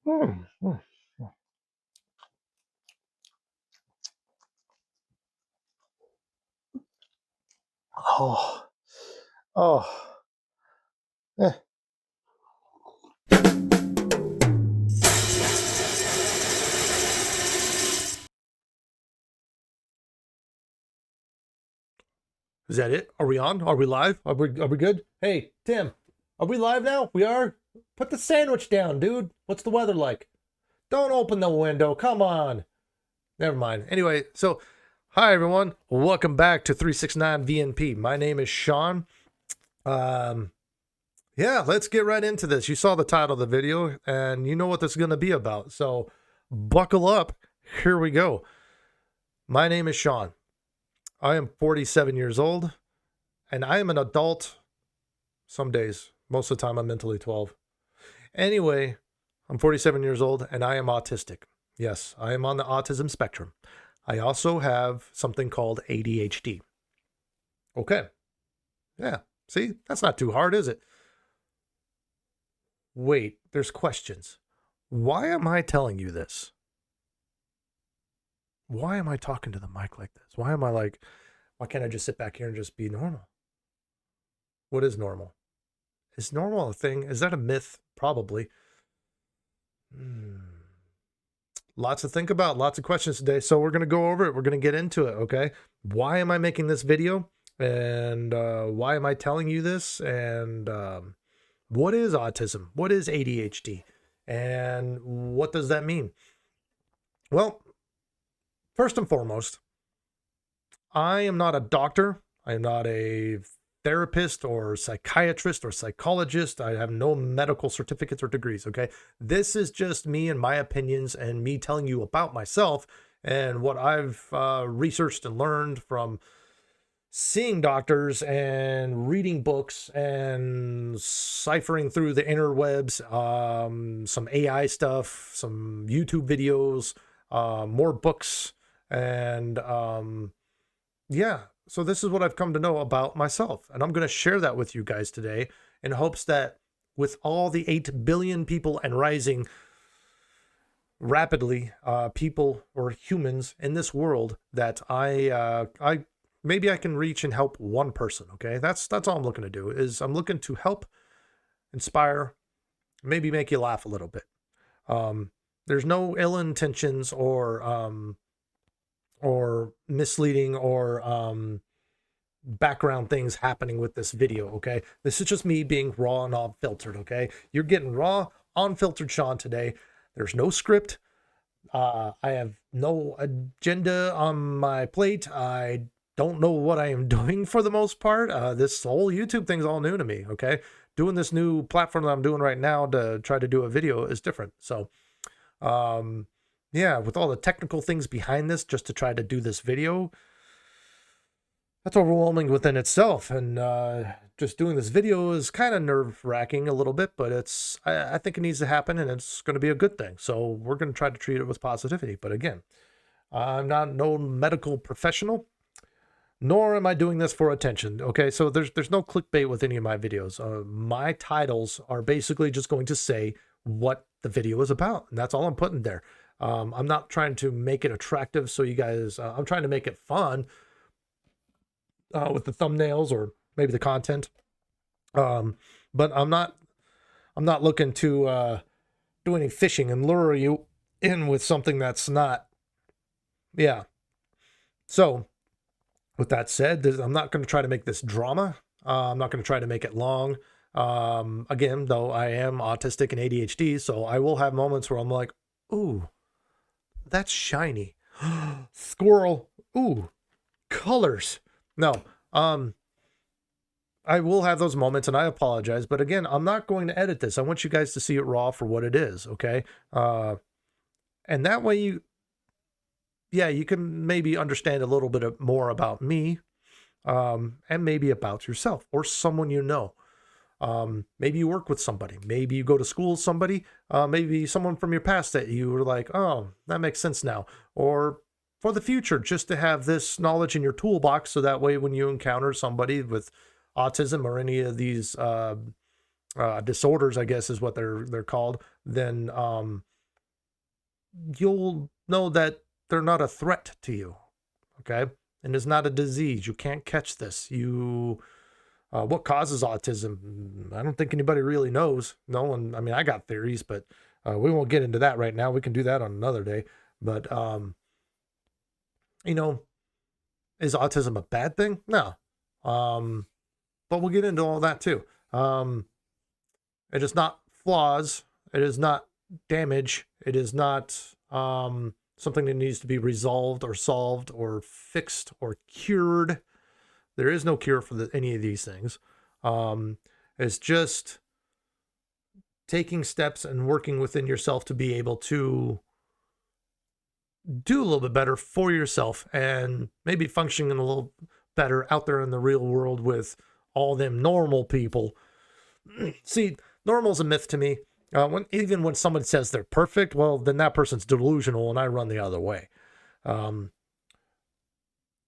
Mm, mm. Oh, oh, eh. Is that it? Are we on? Are we live? Are we good? Hey, Tim, are we live now? We are? Put the sandwich down, dude. What's the weather like? Don't open the window. Come on. Never mind. Anyway, so hi everyone. Welcome back to 369 VNP. My name is Sean. Um yeah, let's get right into this. You saw the title of the video and you know what this is going to be about. So buckle up. Here we go. My name is Sean. I am 47 years old and I am an adult some days. Most of the time I'm mentally 12. Anyway, I'm 47 years old and I am autistic. Yes, I am on the autism spectrum. I also have something called ADHD. Okay. Yeah. See, that's not too hard, is it? Wait, there's questions. Why am I telling you this? Why am I talking to the mic like this? Why can't I just sit back here and just be normal? What is normal? Is normal a thing? Is that a myth? Probably. Lots to think about, lots of questions today. So we're going to go over it. We're going to get into it. Okay. Why am I making this video? And why am I telling you this? And what is autism? What is ADHD? And what does that mean? Well, first and foremost, I am not a doctor. I am not a therapist or psychiatrist or psychologist. I have no medical certificates or degrees. Okay. This is just me and my opinions and me telling you about myself and what I've researched and learned from seeing doctors and reading books and ciphering through the interwebs, some AI stuff, some YouTube videos, more books, and yeah. So this is what I've come to know about myself, and I'm going to share that with you guys today in hopes that with all the 8 billion people and rising rapidly, people or humans in this world, that I maybe I can reach and help one person. Okay, that's all I'm looking to do. Is I'm looking to help, inspire, maybe make you laugh a little bit. There's no ill intentions or misleading or background things happening with this video. Okay, this is just me being raw and unfiltered. Okay, you're getting raw, unfiltered Sean today. There's no script. I have no agenda on my plate. I don't know what I am doing for the most part. This whole YouTube thing's all new to me. Okay, doing this new platform that I'm doing right now to try to do a video is different. So, yeah, with all the technical things behind this, just to try to do this video, that's overwhelming within itself. And just doing this video is kind of nerve-wracking a little bit, but I think it needs to happen and it's going to be a good thing. So we're going to try to treat it with positivity. But again, I'm not no medical professional, nor am I doing this for attention. Okay, so there's no clickbait with any of my videos. My titles are basically just going to say what the video is about, and that's all I'm putting there. I'm not trying to make it attractive so you guys, I'm trying to make it fun with the thumbnails or maybe the content. But I'm not looking to do any fishing and lure you in with something that's not. Yeah. So with that said, I'm not going to try to make this drama. I'm not going to try to make it long. Again, though I am autistic and ADHD, so I will have moments where I'm like, ooh, that's shiny. Squirrel. Ooh, colors. No, I will have those moments and I apologize, but again, I'm not going to edit this. I want you guys to see it raw for what it is. Okay. And that way you can maybe understand a little bit more about me, and maybe about yourself or someone you know. Maybe you work with somebody, maybe you go to school with somebody, maybe someone from your past that you were like, oh, that makes sense now. Or for the future, just to have this knowledge in your toolbox. So that way, when you encounter somebody with autism or any of these disorders, I guess is what they're called, then you'll know that they're not a threat to you. Okay. And it's not a disease. You can't catch this. What causes autism? I don't think anybody really knows. No one, I mean, I got theories, but we won't get into that right now. We can do that on another day. But, you know, is autism a bad thing? No. But we'll get into all that too. It is not flaws. It is not damage. It is not something that needs to be resolved or solved or fixed or cured. There is no cure for any of these things. It's just taking steps and working within yourself to be able to do a little bit better for yourself and maybe functioning a little better out there in the real world with all them normal people. See, normal is a myth to me. Even when someone says they're perfect, well, then that person's delusional and I run the other way.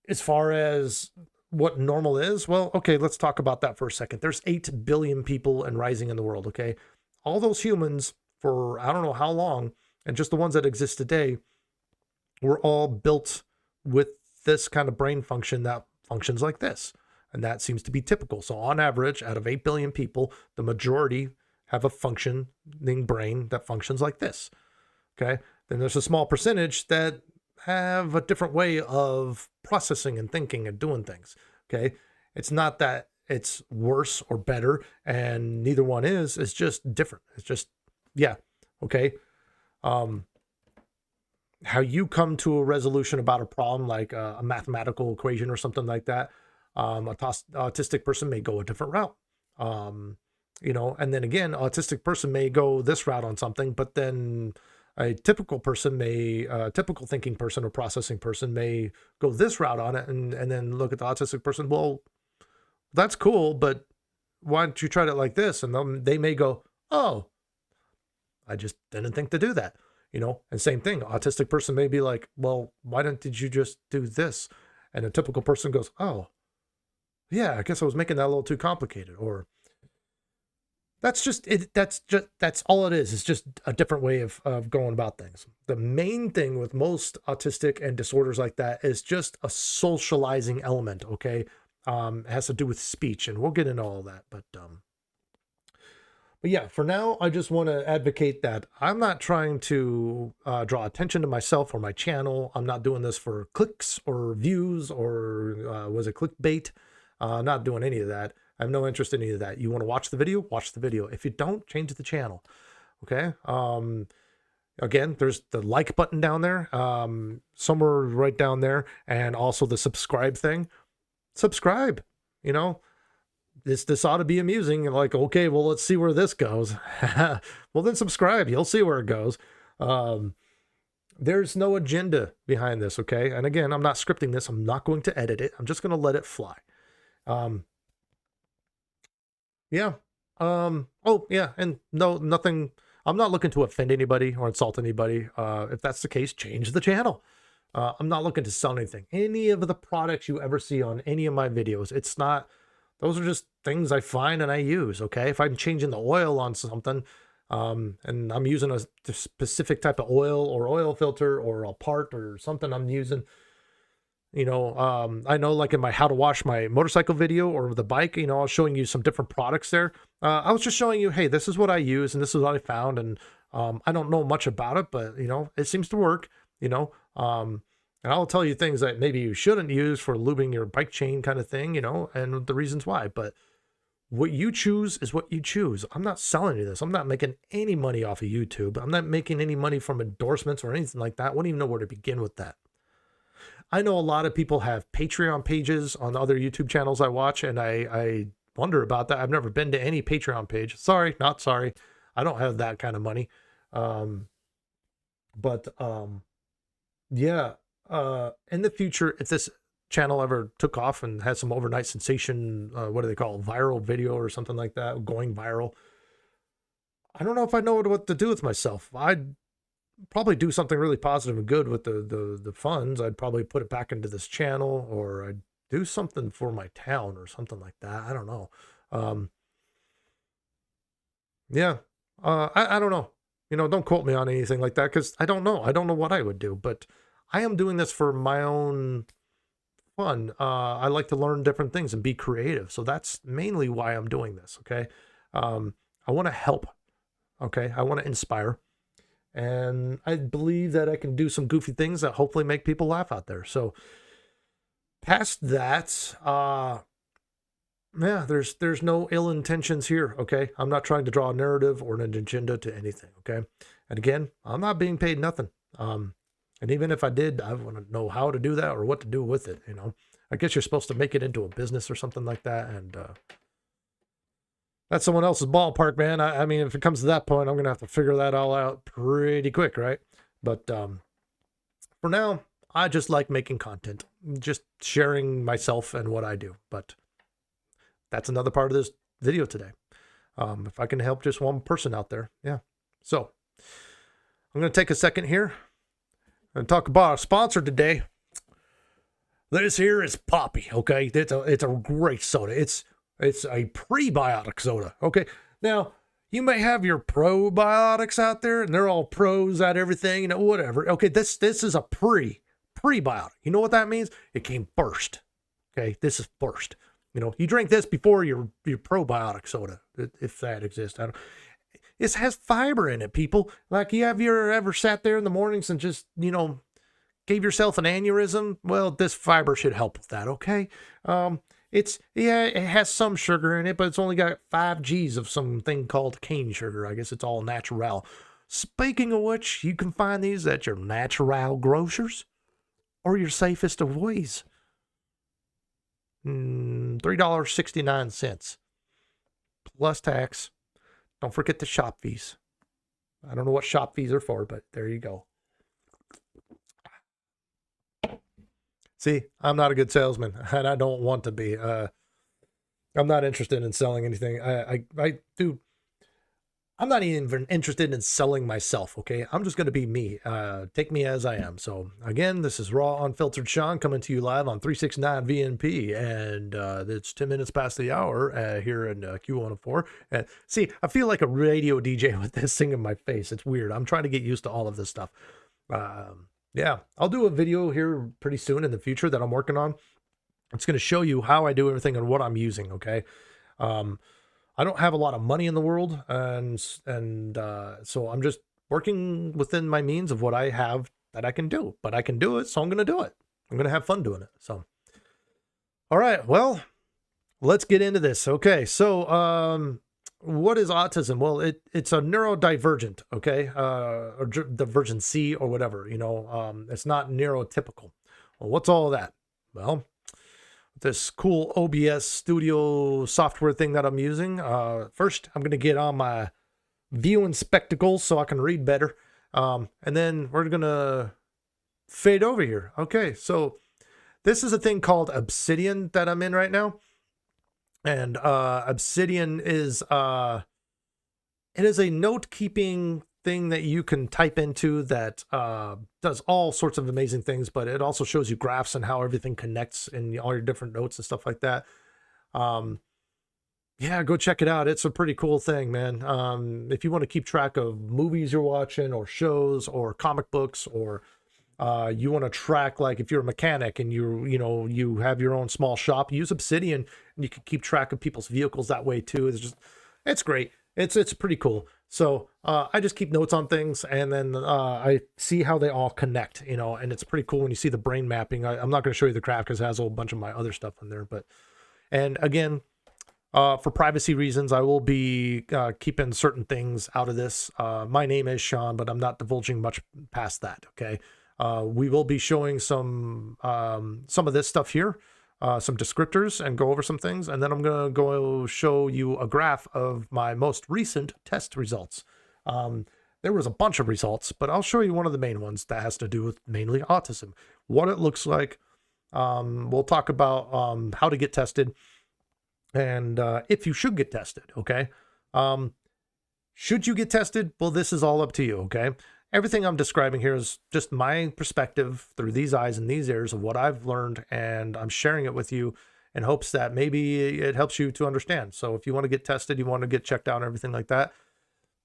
As far as what normal is, well, okay, let's talk about that for a second. There's 8 billion people and rising in the world, okay? All those humans for I don't know how long, and just the ones that exist today, were all built with this kind of brain function that functions like this. And that seems to be typical. So on average, out of 8 billion people, the majority have a functioning brain that functions like this. Okay. Then there's a small percentage that have a different way of processing and thinking and doing things. Okay. It's not that it's worse or better, and neither one is. It's just different. It's just, yeah. Okay. How you come to a resolution about a problem, like a mathematical equation or something like that, autistic person may go a different route. And then again, autistic person may go this route on something, but then a typical person typical thinking person or processing person may go this route on it, and then look at the autistic person. Well, that's cool, but why don't you try it like this? And then they may go, oh, I just didn't think to do that. And same thing, autistic person may be like, well, why did you just do this? And a typical person goes, oh, yeah, I guess I was making that a little too complicated. Or that's just it. That's all it is. It's just a different way of going about things. The main thing with most autistic and disorders like that is just a socializing element. Okay. It has to do with speech, and we'll get into all that. But yeah, for now, I just want to advocate that I'm not trying to draw attention to myself or my channel. I'm not doing this for clicks or views or was it clickbait? I'm not doing any of that. I have no interest in any of that. You want to watch the video? Watch the video. If you don't, change the channel. Okay. Again, there's the like button down there, somewhere right down there, and also the subscribe thing. Subscribe. This ought to be amusing. Like, okay, well, let's see where this goes. Well, then subscribe. You'll see where it goes. There's no agenda behind this, okay? And again, I'm not scripting this. I'm not going to edit it. I'm just going to let it fly. Yeah. Oh, yeah. And no, nothing. I'm not looking to offend anybody or insult anybody. If that's the case, change the channel. I'm not looking to sell anything. Any of the products you ever see on any of my videos, it's not. Those are just things I find and I use, okay? If I'm changing the oil on something, and I'm using a specific type of oil or oil filter or a part or something I'm using, I know like in my how to wash my motorcycle video or the bike, I was showing you some different products there. I was just showing you, hey, this is what I use and this is what I found. And I don't know much about it, but, it seems to work, and I'll tell you things that maybe you shouldn't use for lubing your bike chain kind of thing, and the reasons why. But what you choose is what you choose. I'm not selling you this. I'm not making any money off of YouTube. I'm not making any money from endorsements or anything like that. I wouldn't even know where to begin with that. I know a lot of people have Patreon pages on other YouTube channels I watch, and I wonder about that. I've never been to any Patreon page. Sorry, not sorry. I don't have that kind of money. Yeah. In the future, if this channel ever took off and had some overnight sensation, what do they call it, viral video or something like that, going viral, I don't know if I know what to do with myself. I'd probably do something really positive and good with the funds. I'd probably put it back into this channel, or I'd do something for my town or something like that. I don't know. Yeah. I don't know. You know, don't quote me on anything like that, because I don't know. I don't know what I would do, but I am doing this for my own fun. I like to learn different things and be creative. So that's mainly why I'm doing this. Okay. I want to help. Okay. I want to inspire. And I believe that I can do some goofy things that hopefully make people laugh out there. So past that, yeah, there's no ill intentions here. Okay. I'm not trying to draw a narrative or an agenda to anything. Okay. And again, I'm not being paid nothing. And even if I did, I want to know how to do that or what to do with it. You know, I guess you're supposed to make it into a business or something like that. And, that's someone else's ballpark, man. I mean, if it comes to that point, I'm going to have to figure that all out pretty quick, right? But for now, I just like making content, just sharing myself and what I do. But that's another part of this video today. If I can help just one person out there, yeah. So I'm going to take a second here and talk about our sponsor today. This here is Poppy, okay? It's a great soda. It's a prebiotic soda, okay? Now, you may have your probiotics out there, and they're all pros at everything, you know, whatever. Okay, this is a prebiotic. You know what that means? It came first, okay? This is first. You know, you drink this before your probiotic soda, if that exists. It has fiber in it, people. Like, you ever sat there in the mornings and just, you know, gave yourself an aneurysm? Well, this fiber should help with that, okay? It has some sugar in it, but it's only got 5 G's of something called cane sugar. I guess it's all natural. Speaking of which, you can find these at your natural grocers or your safest of ways. $3.69 plus tax. Don't forget the shop fees. I don't know what shop fees are for, but there you go. See, I'm not a good salesman, and I don't want to be. I'm not interested in selling anything. I do. I'm not even interested in selling myself, okay? I'm just going to be me. Take me as I am. So, again, this is Raw Unfiltered Sean coming to you live on 369 VNP, and it's 10 minutes past the hour here in Q104. And see, I feel like a radio DJ with this thing in my face. It's weird. I'm trying to get used to all of this stuff. Yeah, I'll do a video here pretty soon in the future that I'm working on. It's going to show you how I do everything and what I'm using, okay? I don't have a lot of money in the world, and so I'm just working within my means of what I have that I can do. But I can do it, so I'm going to do it. I'm going to have fun doing it. So, all right, well, let's get into this. Okay, so what is autism? Well, it's a neurodivergent, okay, or divergency or whatever, you know. It's not neurotypical. Well, what's all of that? Well, this cool OBS studio software thing that I'm using. First, I'm going to get on my viewing spectacles so I can read better. And then we're going to fade over here. Okay, so this is a thing called Obsidian that I'm in right now. And Obsidian is it is a note-keeping thing that you can type into that does all sorts of amazing things, but it also shows you graphs and how everything connects in all your different notes and stuff like that. Yeah, go check it out. It's a pretty cool thing, man. If you want to keep track of movies you're watching or shows or comic books, or you want to track, like if you're a mechanic and you have your own small shop, use Obsidian and you can keep track of people's vehicles that way too. It's great. It's pretty cool. So I just keep notes on things, and then I see how they all connect, you know, and it's pretty cool when you see the brain mapping. I'm not going to show you the graph because it has a whole bunch of my other stuff in there. And again, for privacy reasons, I will be keeping certain things out of this. My name is Sean, but I'm not divulging much past that, okay? We will be showing some of this stuff here. Some descriptors and go over some things, and then I'm going to go show you a graph of my most recent test results. There was a bunch of results, but I'll show you one of the main ones that has to do with mainly autism, what it looks like. We'll talk about how to get tested and if you should get tested, okay? Should you get tested? Well, this is all up to you, okay? Everything I'm describing here is just my perspective through these eyes and these ears of what I've learned, and I'm sharing it with you in hopes that maybe it helps you to understand. So if you want to get tested, you want to get checked out and everything like that,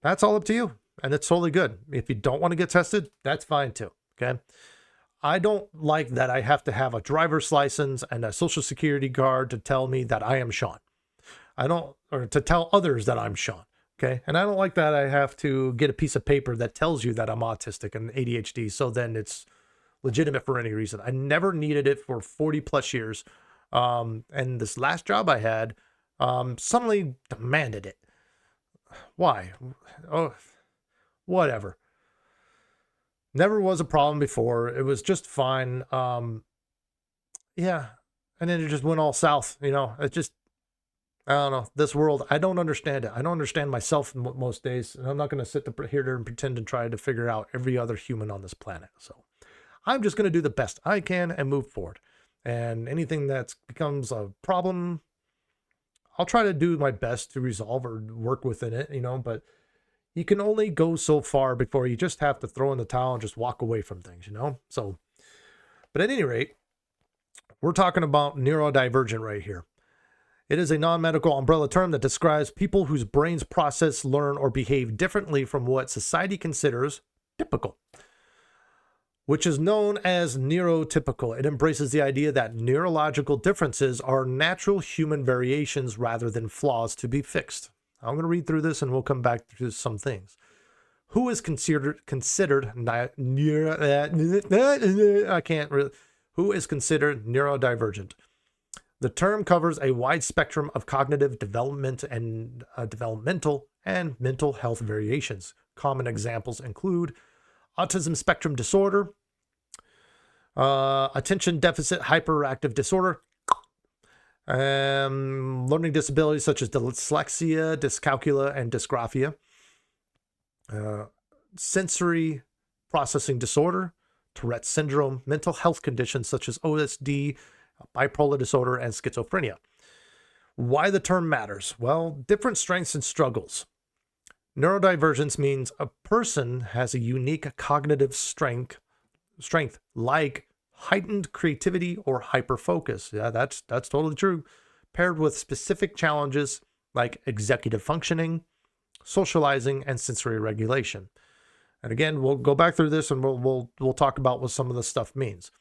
that's all up to you. and it's totally good. If you don't want to get tested, that's fine too. Okay. I don't like that I have to have a driver's license and a social security card to tell me that I am Sean. Or to tell others that I'm Sean. Okay. And I don't like that I have to get a piece of paper that tells you that I'm autistic and ADHD. So then it's legitimate for any reason. I never needed it for 40 plus years. And this last job I had, suddenly demanded it. Why? Oh, whatever. Never was a problem before. It was just fine. Yeah. And then it just went all south, you know. It just, I don't know. This world, I don't understand it. I don't understand myself most days. And I'm not going to sit here and pretend and try to figure out every other human on this planet. So I'm just going to do the best I can and move forward. And anything that becomes a problem, I'll try to do my best to resolve or work within it, you know, but you can only go so far before you just have to throw in the towel and just walk away from things, you know? So, but at any rate, we're talking about neurodivergent right here. It is a non-medical umbrella term that describes people whose brains process, learn, or behave differently from what society considers typical, which is known as neurotypical. It embraces the idea that neurological differences are natural human variations rather than flaws to be fixed. I'm going to read through this and we'll come back to some things. Who is considered who is considered neurodivergent? The term covers a wide spectrum of cognitive development and developmental and mental health variations. Common examples include autism spectrum disorder, attention deficit hyperactive disorder, learning disabilities such as dyslexia, dyscalculia, and dysgraphia, sensory processing disorder, Tourette's syndrome, mental health conditions such as OSD, bipolar disorder, and schizophrenia. Why the term matters? Well, different strengths and struggles. Neurodivergence means a person has a unique cognitive strength like heightened creativity or hyperfocus. Yeah, that's totally true. Paired with specific challenges like executive functioning, socializing, and sensory regulation. And again, we'll go back through this and we'll talk about what some of this stuff means.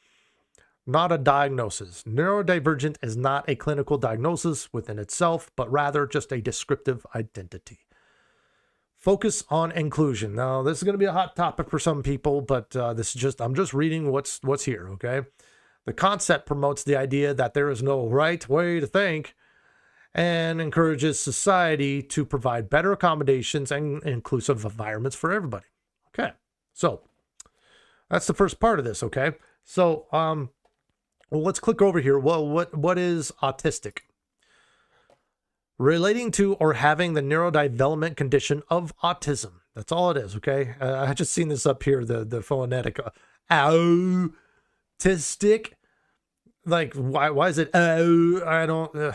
Not a diagnosis. Neurodivergent is not a clinical diagnosis within itself, but rather just a descriptive identity. Focus on inclusion. Now, this is going to be a hot topic for some people, but I'm just reading what's here, okay? The concept promotes the idea that there is no right way to think and encourages society to provide better accommodations and inclusive environments for everybody. Okay, so that's the first part of this, okay? So, well, let's click over here. Well, what is autistic? Relating to or having the neurodevelopment condition of autism. That's all it is, okay? I just seen this up here, the phonetic. Autistic? Like, why is it? I don't...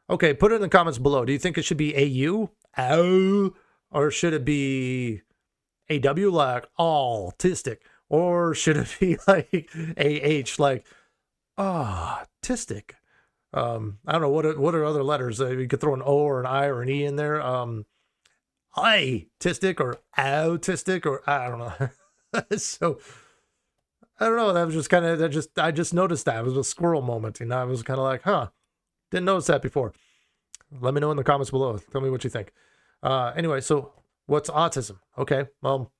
Okay, put it in the comments below. Do you think it should be AU? Or should it be AW, like autistic? Or should it be like AH, like autistic? I don't know, what are other letters? You could throw an O or an I or an E in there. I-tistic or autistic, or I don't know. So I don't know. That was just kind of, I just noticed that. It was a squirrel moment. And I was kind of like, didn't notice that before. Let me know in the comments below. Tell me what you think. Anyway, so what's autism? Okay, well,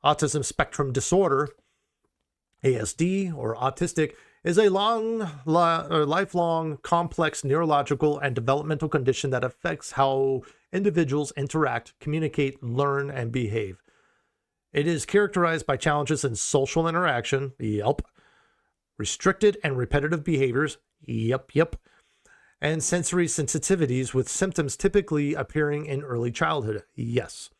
autism spectrum disorder, ASD, or autistic, is a lifelong, complex neurological and developmental condition that affects how individuals interact, communicate, learn, and behave. It is characterized by challenges in social interaction, yep, restricted and repetitive behaviors, yep, and sensory sensitivities, with symptoms typically appearing in early childhood, yes.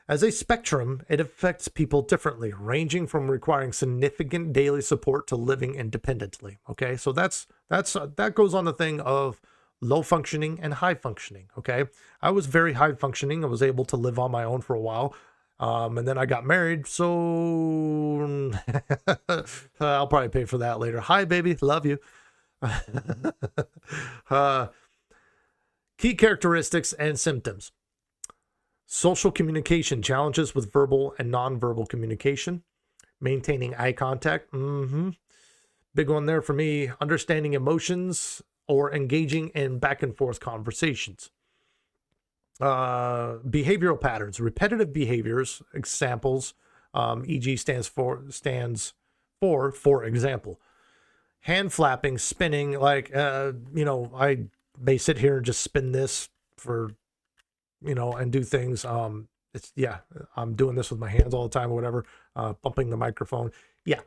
As a spectrum, it affects people differently, ranging from requiring significant daily support to living independently. Okay, so that goes on the thing of low functioning and high functioning. Okay, I was very high functioning. I was able to live on my own for a while, and then I got married. So I'll probably pay for that later. Hi, baby, love you. Key characteristics and symptoms. Social communication, challenges with verbal and nonverbal communication. Maintaining eye contact. Big one there for me. Understanding emotions or engaging in back and forth conversations. Behavioral patterns, repetitive behaviors, examples. E.g. stands for example. Hand flapping, spinning, like, I may sit here and just spin this for, and do things. I'm doing this with my hands all the time or whatever, bumping the microphone. Yeah.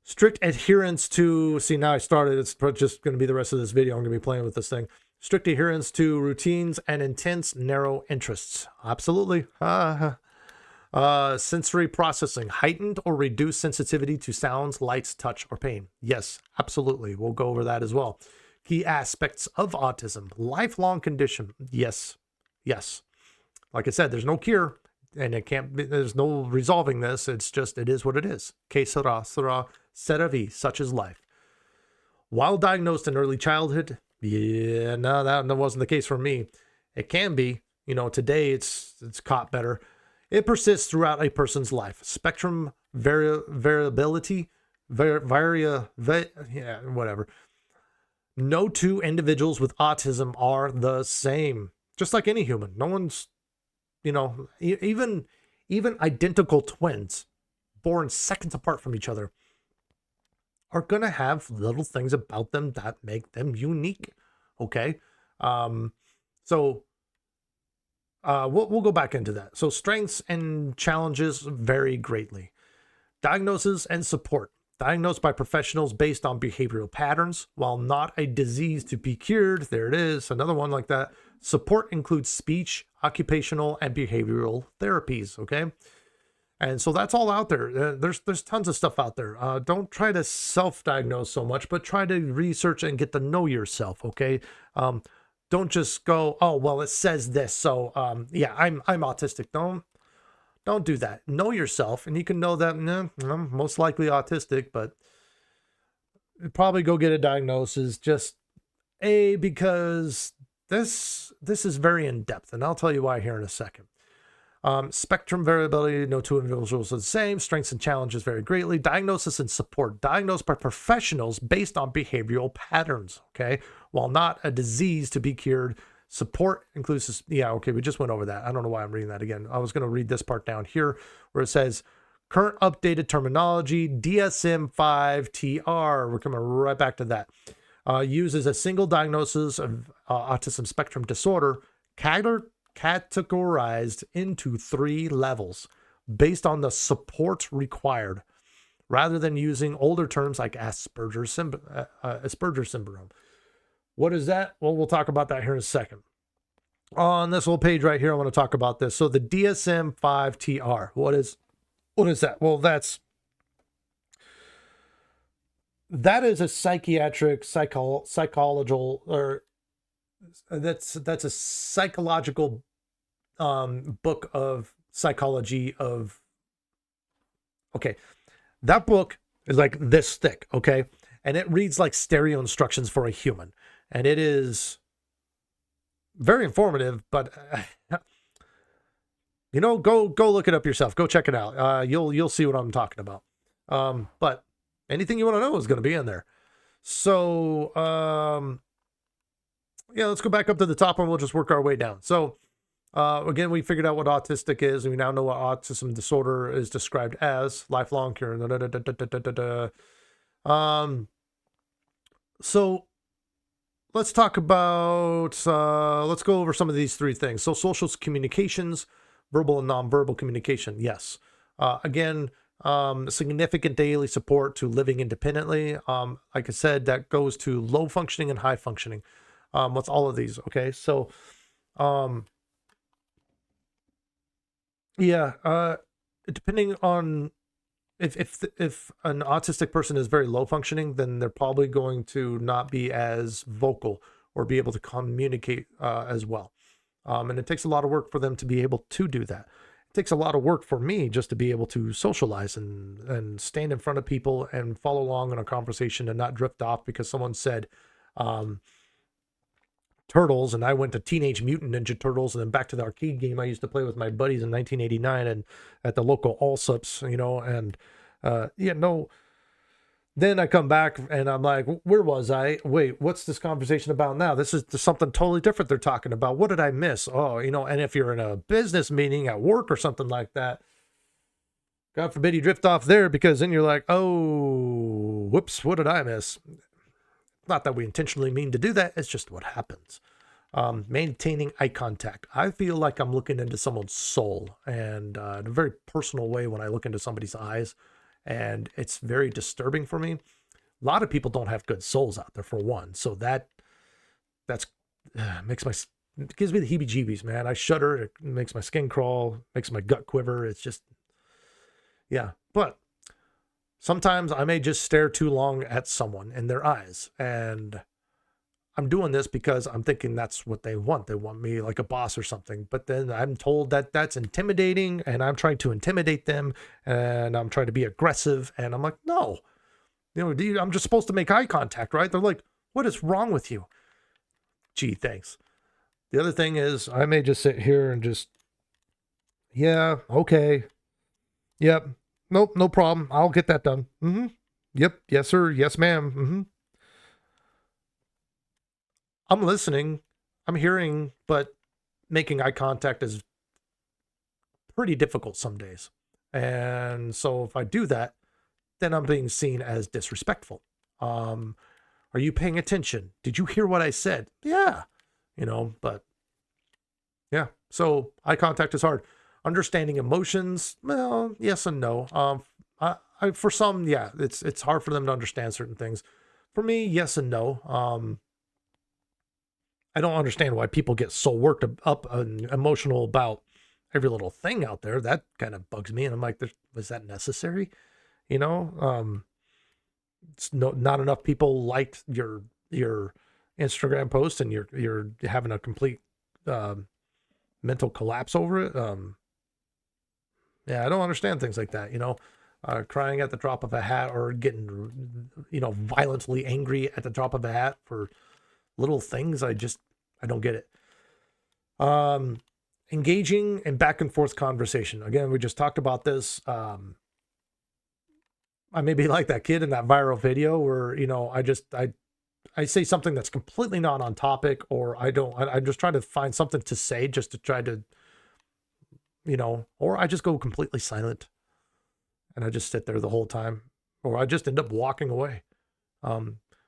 Strict adherence to, now I started, it's just going to be the rest of this video. I'm going to be playing with this thing. Strict adherence to routines and intense, narrow interests. Absolutely. Sensory processing, heightened or reduced sensitivity to sounds, lights, touch, or pain. Yes, absolutely. We'll go over that as well. Key aspects of autism, lifelong condition. Yes. Like I said, there's no cure and there's no resolving this. It's just, it is what it is. Que sera, c'est la vie, such is life. While diagnosed in early childhood, that wasn't the case for me. It can be, today it's caught better. It persists throughout a person's life. Spectrum variability, whatever. No two individuals with autism are the same. Just like any human. No one's, even identical twins born seconds apart from each other are going to have little things about them that make them unique. Okay. We'll go back into that. So strengths and challenges vary greatly. Diagnosis and support. Diagnosed by professionals based on behavioral patterns. While not a disease to be cured, there it is, another one like that. Support includes speech, occupational, and behavioral therapies, okay? And so that's all out there. There's tons of stuff out there. Don't try to self-diagnose so much, but try to research and get to know yourself, okay? Don't just go, oh, well, it says this, so I'm autistic. Don't do that. Know yourself, and you can know that I'm most likely autistic, but probably go get a diagnosis. Just because this is very in depth, and I'll tell you why here in a second. Spectrum variability, no two individuals are the same. Strengths and challenges vary greatly. Diagnosis and support, diagnosed by professionals based on behavioral patterns, okay? While not a disease to be cured, support includes, we just went over that. I don't know why I'm reading that again. I was going to read this part down here where it says, current updated terminology, DSM-5-TR. We're coming right back to that. Uses a single diagnosis of autism spectrum disorder, categorized into 3 levels based on the support required, rather than using older terms like Asperger's syndrome. What is that? Well, we'll talk about that here in a second. On this little page right here, I want to talk about this. So the DSM-5-TR, what is that? Well, that is a psychiatric, psychological, or that's a psychological book of psychology of, okay, that book is like this thick, okay, and it reads like stereo instructions for a human, and it is very informative, but go look it up yourself. Go check it out. You'll see what I'm talking about. But anything you want to know is going to be in there. So let's go back up to the top and we'll just work our way down. So again, we figured out what autistic is, and we now know what autism disorder is described as. Lifelong cure. So let's talk about, let's go over some of these 3 things. So social communications, verbal and nonverbal communication. Yes. Again, significant daily support to living independently. Like I said, that goes to low functioning and high functioning. What's all of these? Okay. So, depending on if an autistic person is very low functioning, then they're probably going to not be as vocal or be able to communicate as well. And it takes a lot of work for them to be able to do that. It takes a lot of work for me just to be able to socialize and stand in front of people and follow along in a conversation and not drift off because someone said, Turtles, and I went to Teenage Mutant Ninja Turtles, and then back to the arcade game I used to play with my buddies in 1989 and at the local Allsups, and yeah, no. Then I come back and I'm like, where was I? Wait, what's this conversation about now? This is something totally different they're talking about. What did I miss? Oh, and if you're in a business meeting at work or something like that, God forbid you drift off there, because then you're like, oh, whoops, what did I miss? Not that we intentionally mean to do that. It's just what happens. Maintaining eye contact. I feel like I'm looking into someone's soul, and in a very personal way when I look into somebody's eyes. And it's very disturbing for me. A lot of people don't have good souls out there, for one. So that's gives me the heebie-jeebies, man. I shudder. It makes my skin crawl, makes my gut quiver. It's just, yeah. But sometimes I may just stare too long at someone in their eyes, and I'm doing this because I'm thinking that's what they want. They want me like a boss or something. But then I'm told that that's intimidating, and I'm trying to intimidate them, and I'm trying to be aggressive. And I'm like, no, I'm just supposed to make eye contact, right? They're like, what is wrong with you? Gee, thanks. The other thing is I may just sit here and just, yeah, okay. Yep. Nope, no problem. I'll get that done. Mm-hmm. Yep. Yes, sir. Yes, ma'am. Mm-hmm. I'm listening, I'm hearing, but making eye contact is pretty difficult some days. And so if I do that, then I'm being seen as disrespectful. Are you paying attention? Did you hear what I said? Yeah, but yeah. So eye contact is hard. Understanding emotions, well, yes and no. For some, yeah, it's hard for them to understand certain things. For me, yes and no. I don't understand why people get so worked up and emotional about every little thing out there. That kind of bugs me. And I'm like, was that necessary? It's not enough people liked your Instagram post, and you're having a complete mental collapse over it. Yeah, I don't understand things like that. Crying at the drop of a hat, or getting, violently angry at the drop of a hat for little things. I don't get it. Engaging in back and forth conversation. Again, we just talked about this. I may be like that kid in that viral video where, I say something that's completely not on topic, or I'm just trying to find something to say just to try to, or I just go completely silent and I just sit there the whole time, or I just end up walking away.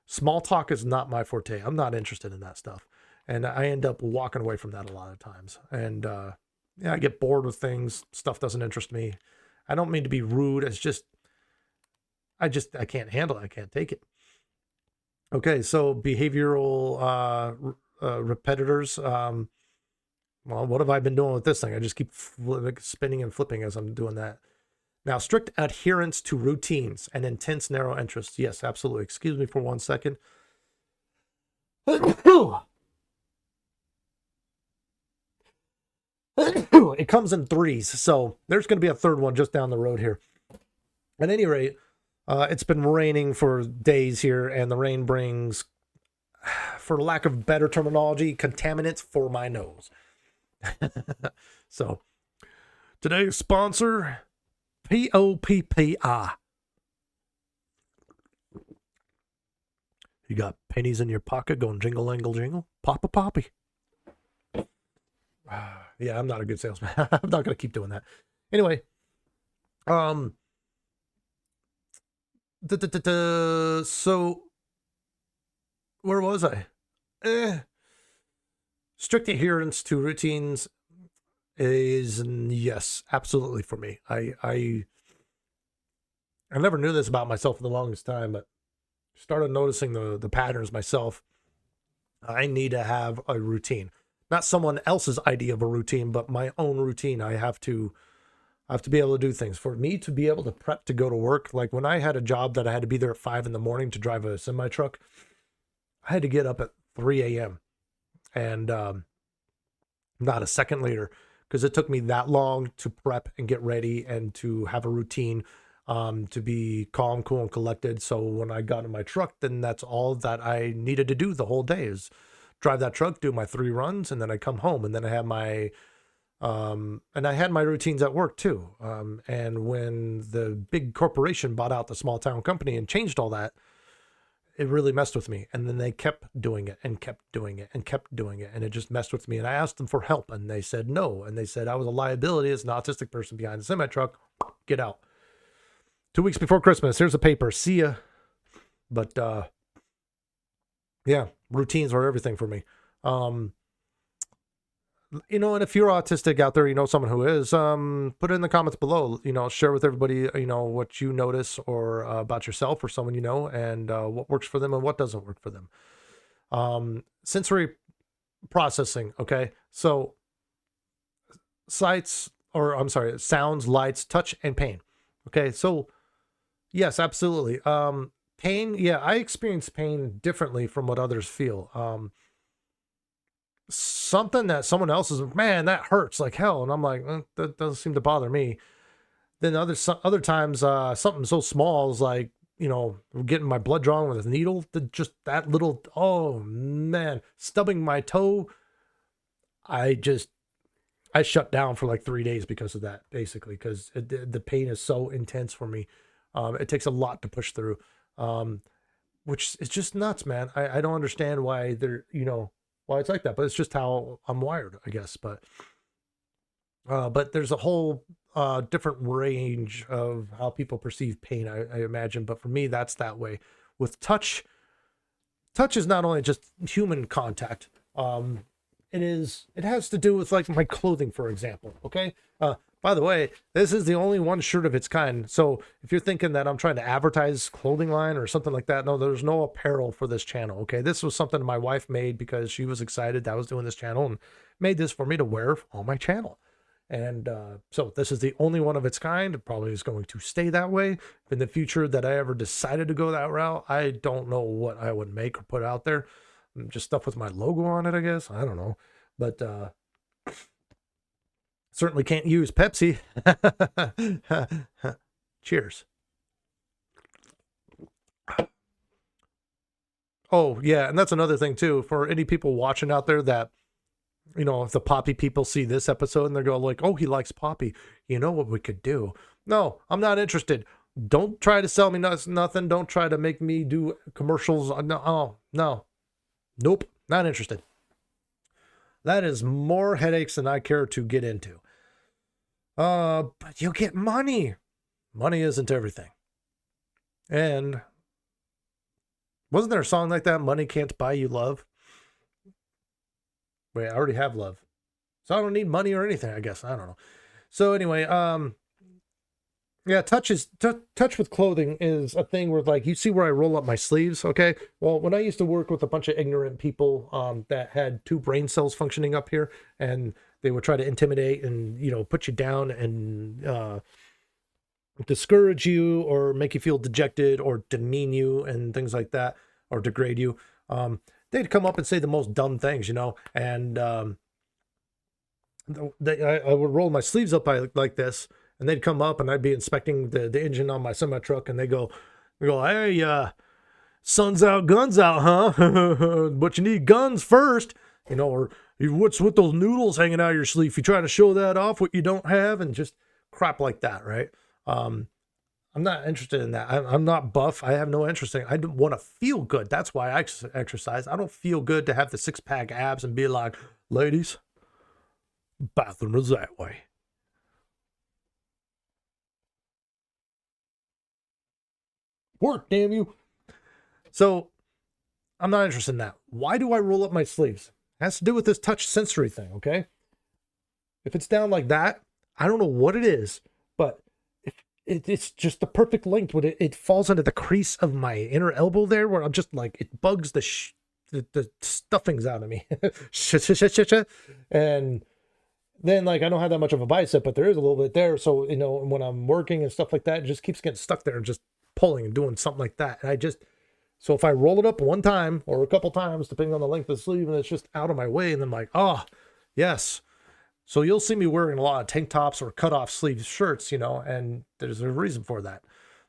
Small talk is not my forte. I'm not interested in that stuff. And I end up walking away from that a lot of times. And I get bored with things. Stuff doesn't interest me. I don't mean to be rude. It's just, I can't handle it. I can't take it. Okay, so behavioral repetitors. Well, what have I been doing with this thing? I just keep spinning and flipping as I'm doing that. Now, strict adherence to routines and intense narrow interests. Yes, absolutely. Excuse me for 1 second. It comes in threes, so there's going to be a third one just down the road here. At any rate, it's been raining for days here, and the rain brings, for lack of better terminology, contaminants for my nose. So, today's sponsor, POPPI. You got pennies in your pocket going jingle, angle, jingle? Papa poppy. Yeah, I'm not a good salesman. I'm not going to keep doing that. Anyway, so where was I? Strict adherence to routines is, yes, absolutely for me. I never knew this about myself for the longest time, but started noticing the patterns myself. I need to have a routine. Not someone else's idea of a routine, but my own routine. I have to be able to do things. For me to be able to prep to go to work, like when I had a job that I had to be there at 5 a.m. to drive a semi truck, I had to get up at 3 a.m. and not a second later, because it took me that long to prep and get ready and to have a routine, to be calm, cool, and collected. So when I got in my truck, then that's all that I needed to do the whole day is drive that truck, do my 3 runs, and then I come home, and then I have my and I had my routines at work too. And when the big corporation bought out the small town company and changed all that, it really messed with me. And then they kept doing it and kept doing it and kept doing it. And it just messed with me. And I asked them for help, and they said no. And they said I was a liability as an autistic person behind a semi truck. Get out. 2 weeks before Christmas, here's a paper. See ya. But yeah, routines are everything for me. You know, and if you're autistic out there, you know someone who is, put it in the comments below, you know, share with everybody, you know, what you notice or about yourself or someone you know, and what works for them and what doesn't work for them. Sensory processing. Okay. So sounds, lights, touch, and pain. Okay. So yes, absolutely. Pain. Yeah. I experience pain differently from what others feel. Something that someone else is, man, that hurts like hell. And I'm like, that doesn't seem to bother me. Then other times, something so small as like, you know, getting my blood drawn with a needle, just that little, oh man, stubbing my toe. I shut down for like 3 days because of that, basically, because the pain is so intense for me. It takes a lot to push through, which is just nuts, man. I don't understand why why it's like that, but it's just how I'm wired, I guess. But there's a whole different range of how people perceive pain, I imagine. But for me, that's that way. With touch is not only just human contact. It has to do with like my clothing, for example. Okay. By the way, this is the only one shirt of its kind. So if you're thinking that I'm trying to advertise clothing line or something like that, no, there's no apparel for this channel. Okay. This was something my wife made because she was excited that I was doing this channel and made this for me to wear on my channel. And so this is the only one of its kind. It probably is going to stay that way. In the future that I ever decided to go that route, I don't know what I would make or put out there. Just stuff with my logo on it, I guess. I don't know. But certainly can't use Pepsi. Cheers. Oh, yeah. And that's another thing, too, for any people watching out there that, you know, if the Poppy people see this episode and they go like, oh, he likes Poppy. You know what we could do? No, I'm not interested. Don't try to sell me nothing. Don't try to make me do commercials. No. Nope. Not interested. That is more headaches than I care to get into. But you'll get money. Money isn't everything. And wasn't there a song like that? Money can't buy you love. Wait, I already have love. So I don't need money or anything, I guess. I don't know. So anyway, yeah, touch with clothing is a thing where, like, you see where I roll up my sleeves, okay? Well, when I used to work with a bunch of ignorant people that had 2 brain cells functioning up here, and they would try to intimidate and, you know, put you down and discourage you or make you feel dejected or demean you and things like that, or degrade you, they'd come up and say the most dumb things, you know, and I would roll my sleeves up like this, and they'd come up and I'd be inspecting the engine on my semi truck, and they go, hey, sun's out, guns out, huh? But you need guns first, you know, or what's with those noodles hanging out of your sleeve? You trying to show that off, what you don't have, and just crap like that, right? I'm not interested in that. I'm not buff. I have no interest in it. I don't want to feel good. That's why I exercise. I don't feel good to have the 6-pack abs and be like, ladies, bathroom is that way. Work, damn you. So I'm not interested in that. Why do I roll up my sleeves? It has to do with this touch sensory thing, okay? If it's down like that, I don't know what it is, but it's just the perfect length when it falls into the crease of my inner elbow there, where I'm just like, it bugs the stuffings out of me. And then, like, I don't have that much of a bicep, but there is a little bit there. So, you know, when I'm working and stuff like that, it just keeps getting stuck there and just pulling and doing something like that. And so if I roll it up one time or a couple times, depending on the length of the sleeve, and it's just out of my way, and then I'm like, oh, yes. So you'll see me wearing a lot of tank tops or cut off sleeve shirts, you know, and there's a reason for that.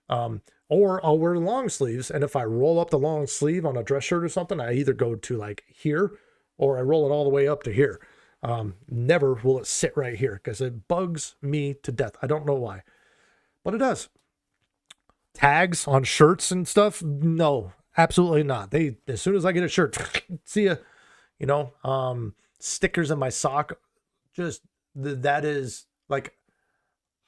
Or I'll wear long sleeves. And if I roll up the long sleeve on a dress shirt or something, I either go to like here or I roll it all the way up to here. Never will it sit right here because it bugs me to death. I don't know why, but it does. Tags on shirts and stuff? No, absolutely not. They, as soon as I get a shirt, see ya. You know, stickers in my sock. Just that is like,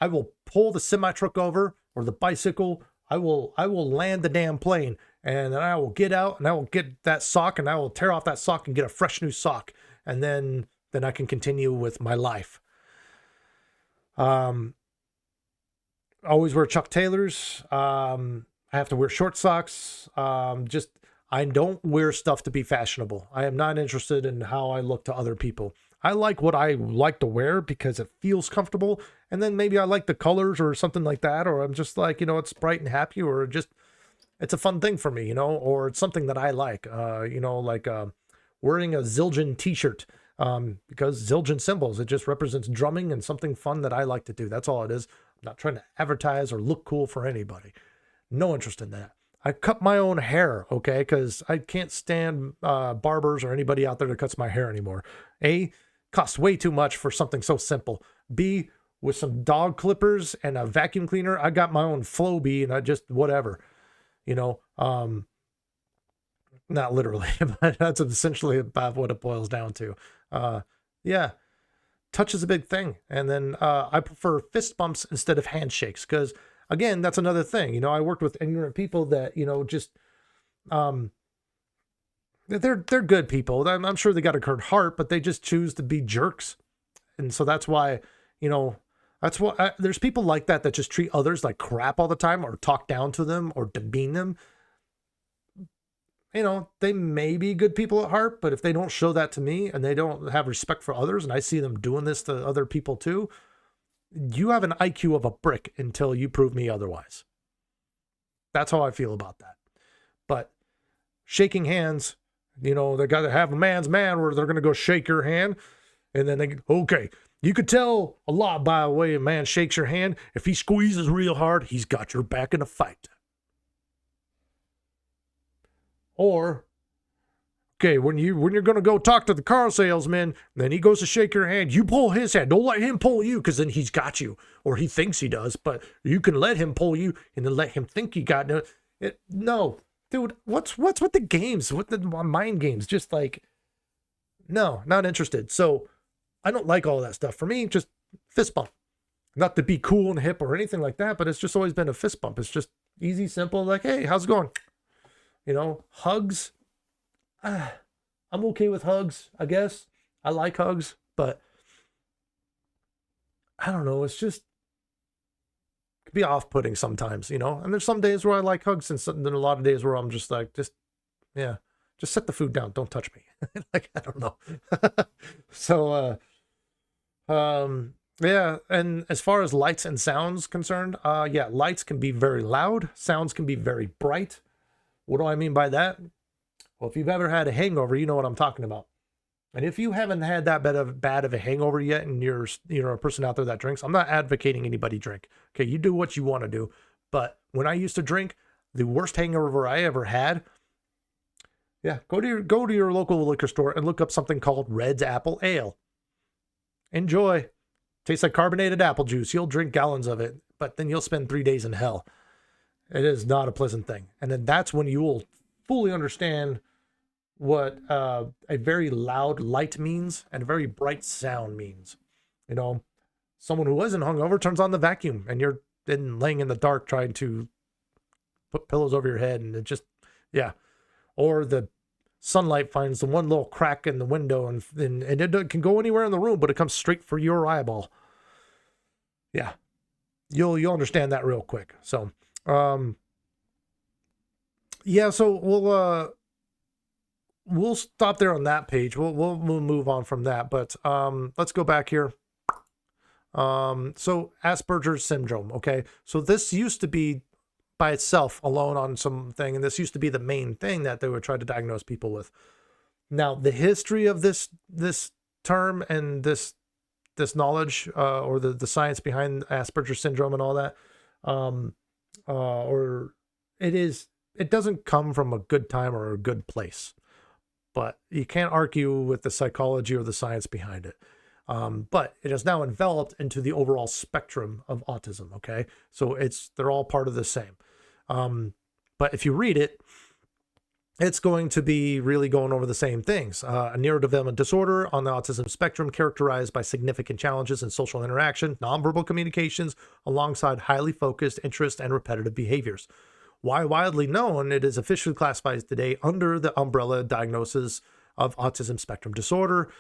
I will pull the semi truck over or the bicycle. I will land the damn plane, and then I will get out and I will get that sock and I will tear off that sock and get a fresh new sock, and then I can continue with my life. Always wear Chuck Taylors. I have to wear short socks. I don't wear stuff to be fashionable. I am not interested in how I look to other people. I like what I like to wear because it feels comfortable. And then maybe I like the colors or something like that. Or I'm just like, it's bright and happy, or just, it's a fun thing for me, or it's something that I like, like wearing a Zildjian t-shirt, because Zildjian symbols, it just represents drumming and something fun that I like to do. That's all it is. I'm not trying to advertise or look cool for anybody. No interest in that. I cut my own hair, okay, because I can't stand barbers or anybody out there that cuts my hair anymore. A, costs way too much for something so simple. B, with some dog clippers and a vacuum cleaner, I got my own Flowbee and I just whatever, not literally, but that's essentially about what it boils down to. Yeah, touch is a big thing. And then I prefer fist bumps instead of handshakes because, again, that's another thing. I worked with ignorant people that, just, they're good people. I'm sure they got a good heart, but they just choose to be jerks. And so that's why, there's people like that just treat others like crap all the time, or talk down to them or demean them. They may be good people at heart, but if they don't show that to me and they don't have respect for others, and I see them doing this to other people too, you have an IQ of a brick until you prove me otherwise. That's how I feel about that. But shaking hands, they got to have a man's man where they're going to go shake your hand. And then okay, you could tell a lot by the way a man shakes your hand. If he squeezes real hard, he's got your back in a fight. Or, okay, when you're going to go talk to the car salesman, then he goes to shake your hand, you pull his hand. Don't let him pull you, because then he's got you, or he thinks he does, but you can let him pull you and then let him think you got it. No, dude, what's with the games, with the mind games? Just like, no, not interested. So I don't like all that stuff. For me, just fist bump. Not to be cool and hip or anything like that, but it's just always been a fist bump. It's just easy, simple, like, hey, how's it going? Hugs. I'm okay with hugs, I guess. I like hugs, but I don't know. It's just, it can be off-putting sometimes, and there's some days where I like hugs, and then a lot of days where I'm just like, just set the food down. Don't touch me. Like, I don't know. So, yeah. And as far as lights and sounds concerned, lights can be very loud. Sounds can be very bright. What do I mean by that? Well, if you've ever had a hangover, you know what I'm talking about. And if you haven't had that bad of a hangover yet, and you're a person out there that drinks, I'm not advocating anybody drink. Okay, you do what you want to do. But when I used to drink, the worst hangover I ever had, go to your local liquor store and look up something called Red's Apple Ale. Enjoy. Tastes like carbonated apple juice. You'll drink gallons of it, but then you'll spend 3 days in hell. It is not a pleasant thing. And then that's when you will fully understand what a very loud light means and a very bright sound means. Someone who isn't hungover turns on the vacuum, and you're then laying in the dark trying to put pillows over your head, and it just, or the sunlight finds the one little crack in the window, and it can go anywhere in the room, but it comes straight for your eyeball. Yeah, you'll understand that real quick. So, so we'll stop there on that page. We'll move on from that, but let's go back here. So Asperger's syndrome. Okay, so this used to be by itself alone on something, and this used to be the main thing that they would try to diagnose people with. Now, the history of this term and this knowledge, or the science behind Asperger's syndrome and all that, it doesn't come from a good time or a good place. but you can't argue with the psychology or the science behind it. But it has now enveloped into the overall spectrum of autism. Okay, so they're all part of the same. But if you read it, it's going to be really going over the same things. A neurodevelopmental disorder on the autism spectrum characterized by significant challenges in social interaction, nonverbal communications, alongside highly focused interest and repetitive behaviors. Why widely known, it is officially classified today under the umbrella diagnosis of autism spectrum disorder.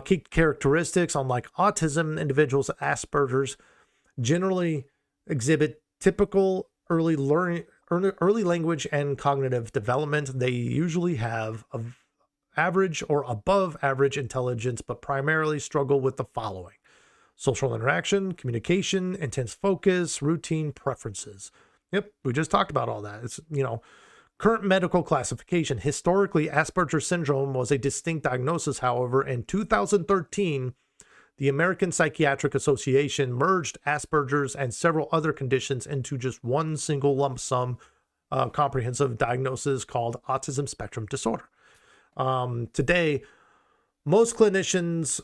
Key characteristics: unlike autism, individuals with Asperger's generally exhibit typical early language and cognitive development. They usually have average or above average intelligence, but primarily struggle with the following: social interaction, communication, intense focus, routine preferences. Yep, we just talked about all that. It's, current medical classification. Historically, Asperger's syndrome was a distinct diagnosis. However, in 2013, the American Psychiatric Association merged Asperger's and several other conditions into just one single lump sum comprehensive diagnosis called autism spectrum disorder. Today, most clinicians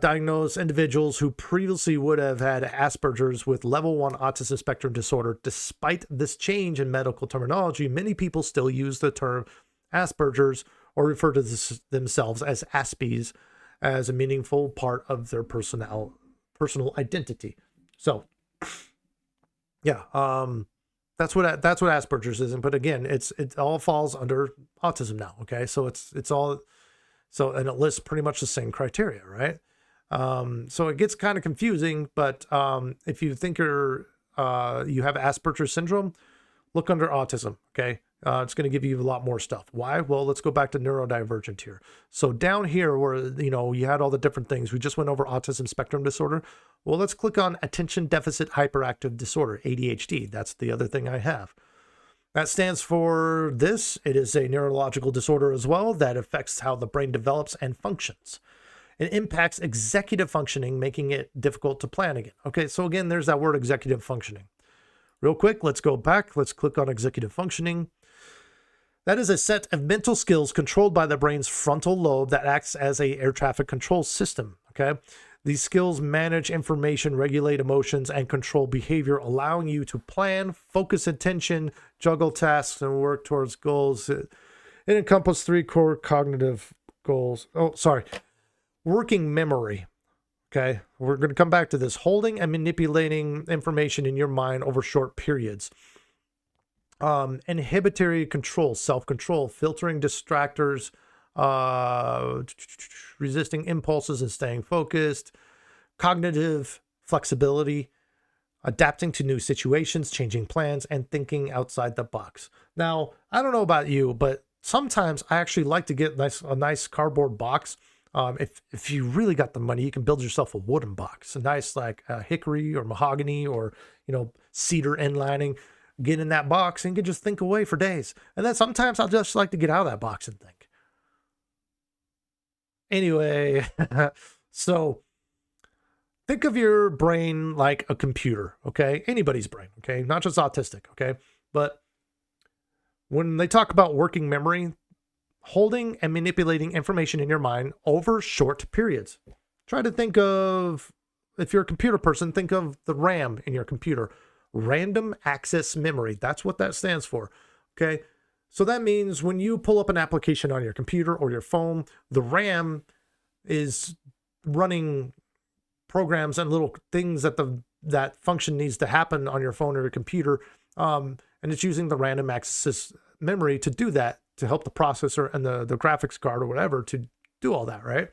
diagnose individuals who previously would have had Asperger's with level 1 autism spectrum disorder. Despite this change in medical terminology, many people still use the term Asperger's or refer to themselves as Aspies as a meaningful part of their personal identity. So, yeah, that's what Asperger's is. But again, it all falls under autism now. Okay, so it's all. So, and it lists pretty much the same criteria, right? So it gets kind of confusing, but if you think you have Asperger's syndrome, look under autism, okay? It's going to give you a lot more stuff. Why? Well, let's go back to neurodivergent here. So down here where, you had all the different things, we just went over autism spectrum disorder. Well, let's click on attention deficit hyperactive disorder, ADHD. That's the other thing I have. That stands for this. It is a neurological disorder as well that affects how the brain develops and functions. It impacts executive functioning, making it difficult to plan again. Okay, so again, there's that word executive functioning. Real quick, let's go back. Let's click on executive functioning. That is a set of mental skills controlled by the brain's frontal lobe that acts as an air traffic control system. Okay. These skills manage information, regulate emotions, and control behavior, allowing you to plan, focus attention, juggle tasks, and work towards goals. It encompasses 3 core cognitive goals. Working memory. Okay, we're going to come back to this. Holding and manipulating information in your mind over short periods. Inhibitory control, self-control, filtering distractors, resisting impulses and staying focused, cognitive flexibility, adapting to new situations, changing plans, and thinking outside the box. Now, I don't know about you, but sometimes I actually like to get a nice cardboard box. If you really got the money, you can build yourself a wooden box, a nice hickory or mahogany or cedar end lining. Get in that box and you can just think away for days. And then sometimes I'll just like to get out of that box and think. Anyway, so think of your brain like a computer, okay? Anybody's brain, okay? Not just autistic, okay? But when they talk about working memory, holding and manipulating information in your mind over short periods. Try to think of, if you're a computer person, think of the RAM in your computer. Random access memory. That's what that stands for. Okay. So that means when you pull up an application on your computer or your phone, the RAM is running programs and little things that function needs to happen on your phone or your computer. And it's using the random access memory to do that, to help the processor and the graphics card or whatever to do all that, right?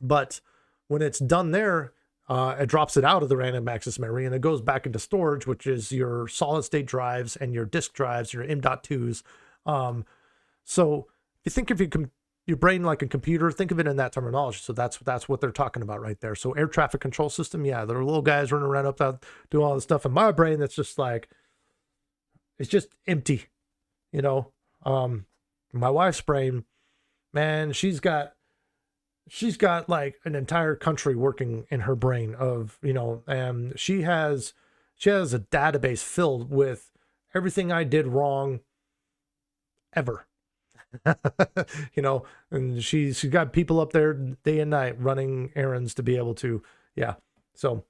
But when it's done there, it drops it out of the random access memory and it goes back into storage, which is your solid state drives and your disk drives, your M.2s. So if you think of your brain like a computer, think of it in that terminology. So that's what they're talking about right there. So air traffic control system, yeah, there are little guys running around up there doing all this stuff in my brain that's just like, it's just empty, My wife's brain, man, she's got like an entire country working in her brain of, and she has a database filled with everything I did wrong ever. You know, and she's got people up there day and night running errands to be able to, yeah. So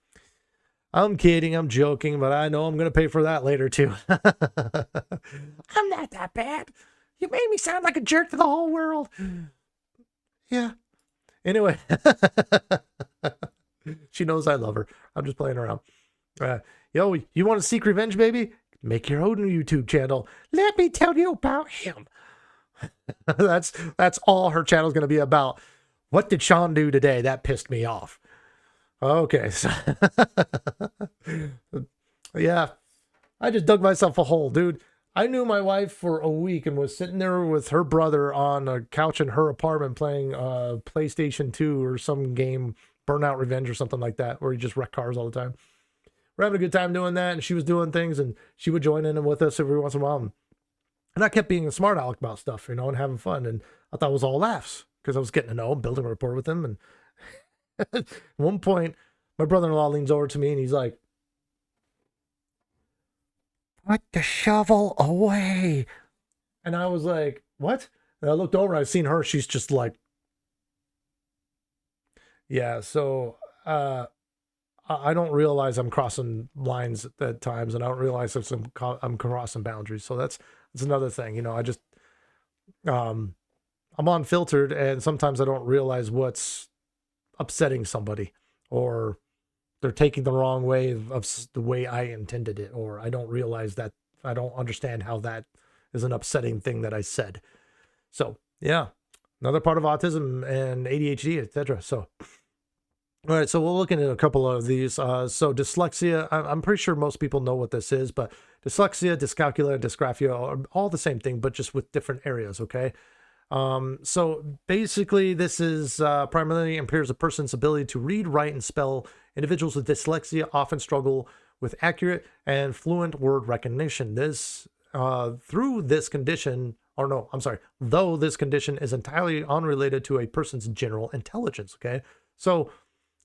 I'm kidding, I'm joking, but I know I'm going to pay for that later too. I'm not that bad. You made me sound like a jerk to the whole world. Yeah. Anyway, she knows I love her. I'm just playing around. Yo, you want to seek revenge, baby? Make your own YouTube channel. Let me tell you about him. That's all her channel's going to be about. What did Sean do today? That pissed me off. Okay, so yeah, I just dug myself a hole, dude. I knew my wife for a week and was sitting there with her brother on a couch in her apartment playing PlayStation 2 or some game, Burnout Revenge or something like that, where you just wreck cars all the time. We're having a good time doing that, and she was doing things, and she would join in with us every once in a while. And I kept being a smart aleck about stuff, you know, and having fun. And I thought it was all laughs because I was getting to know him, building a rapport with him. And at one point, my brother-in-law leans over to me and he's like, "Put the shovel away." And I was like, "What?" And I looked over and I seen her. She's just like, yeah. So I don't realize I'm crossing lines at times, and I don't realize if I'm crossing boundaries. So that's another thing. You know, I just I'm unfiltered, and sometimes I don't realize what's upsetting somebody, or they're taking the wrong way of the way I intended it, or I don't realize that I don't understand how that is an upsetting thing that I said. So yeah, another part of autism and ADHD, etc. So all right, so we're looking at a couple of these. So dyslexia, I'm pretty sure most people know what this is, but dyslexia, dyscalculia, dysgraphia are all the same thing, but just with different areas, okay? So basically, this is primarily impairs a person's ability to read, write, and spell. Individuals with dyslexia often struggle with accurate and fluent word recognition. This, through this condition, or no, I'm sorry, though this condition is entirely unrelated to a person's general intelligence, okay? So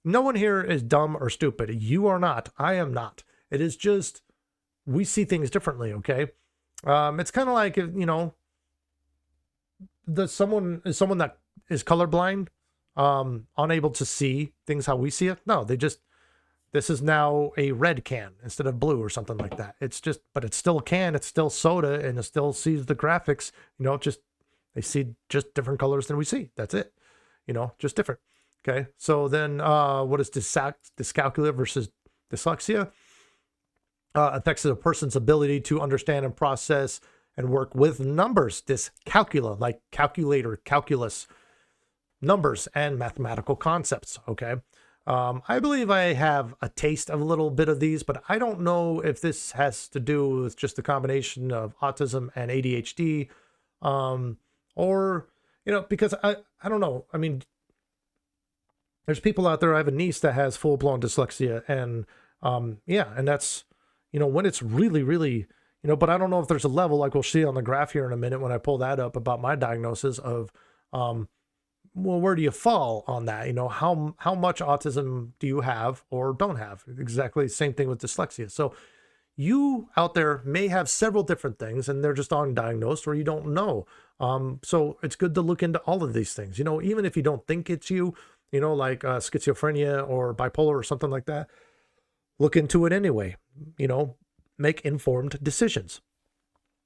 no one here is dumb or stupid. You are not. I am not. It is just we see things differently, okay? It's kind of like, you know, someone that is colorblind, unable to see things how we see it. No, this is now a red can instead of blue or something like that. It's just, but it's still a can, it's still soda, and it still sees the graphics, you know, just, they see just different colors than we see. That's it. You know, just different. Okay. So then, what is dyscalculia versus dyslexia? Affects a person's ability to understand and process and work with numbers. Dyscalculia, like calculator, calculus, numbers, and mathematical concepts. Okay. I believe I have a taste of a little bit of these, but I don't know if this has to do with just the combination of autism and ADHD, or, you know, because I don't know. I mean, there's people out there. I have a niece that has full-blown dyslexia, and yeah, and that's, you know, when it's really, really, you know, but I don't know if there's a level, like we'll see on the graph here in a minute when I pull that up about my diagnosis of, well, where do you fall on that? You know, how much autism do you have or don't have? Exactly the same thing with dyslexia. So you out there may have several different things and they're just undiagnosed or you don't know. So it's good to look into all of these things, you know, even if you don't think it's you, you know, like schizophrenia or bipolar or something like that, look into it anyway, you know, make informed decisions,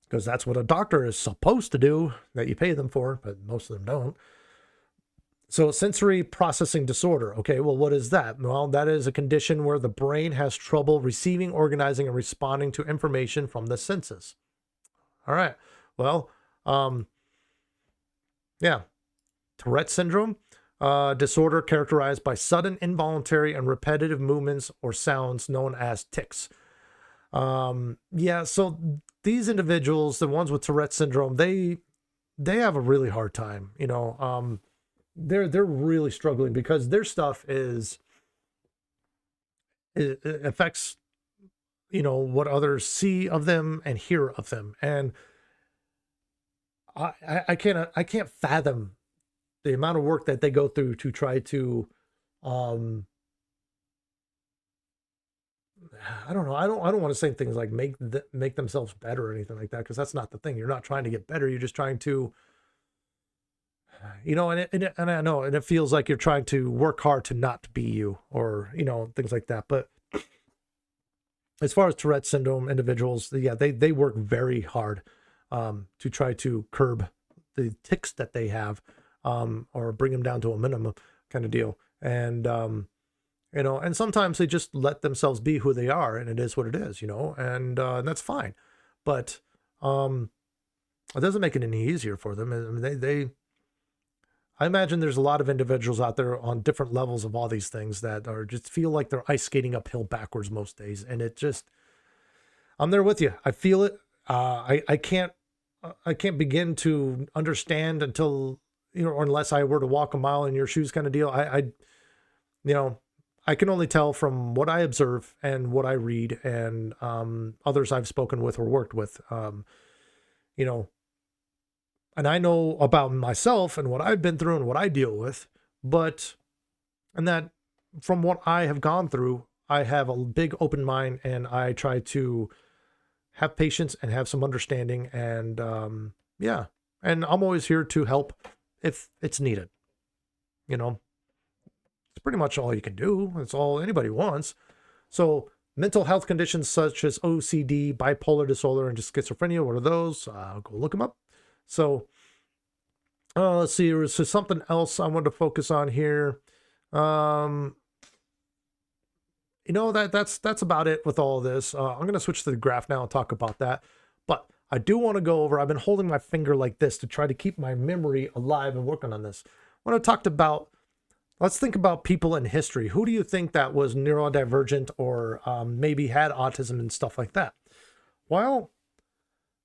because that's what a doctor is supposed to do, that you pay them for, but most of them don't. So sensory processing disorder. Okay, well, what is that? Well, that is a condition where the brain has trouble receiving, organizing, and responding to information from the senses. All right. Well, yeah. Tourette syndrome, disorder characterized by sudden, involuntary, and repetitive movements or sounds known as tics. Yeah, so these individuals, the ones with Tourette syndrome, they have a really hard time, you know. They're really struggling because their stuff it affects, you know, what others see of them and hear of them. And I can't fathom the amount of work that they go through to try to, I don't know. I don't want to say things like make themselves better or anything like that, because that's not the thing. You're not trying to get better. You're just trying to and I know, and it feels like you're trying to work hard to not be you, or things like that. But as far as Tourette syndrome individuals, yeah, they work very hard to try to curb the tics that they have, or bring them down to a minimum kind of deal. And and sometimes they just let themselves be who they are, and it is what it is, and that's fine. But it doesn't make it any easier for them. I mean, I imagine there's a lot of individuals out there on different levels of all these things that are just feel like they're ice skating uphill backwards most days. And it just, I'm there with you. I feel it. I can't begin to understand until, or unless I were to walk a mile in your shoes kind of deal. I can only tell from what I observe and what I read and others I've spoken with or worked with, and I know about myself and what I've been through and what I deal with, and that from what I have gone through, I have a big open mind, and I try to have patience and have some understanding, and and I'm always here to help if it's needed. It's pretty much all you can do. It's all anybody wants. So mental health conditions such as OCD, bipolar disorder, and just schizophrenia, what are those? Go look them up. So let's see, there's something else I wanted to focus on here. That's about it with all this. I'm going to switch to the graph now and talk about that. But I do want to go over, I've been holding my finger like this to try to keep my memory alive and working on this. When I talked about, let's think about people in history. Who do you think that was neurodivergent or maybe had autism and stuff like that? Well,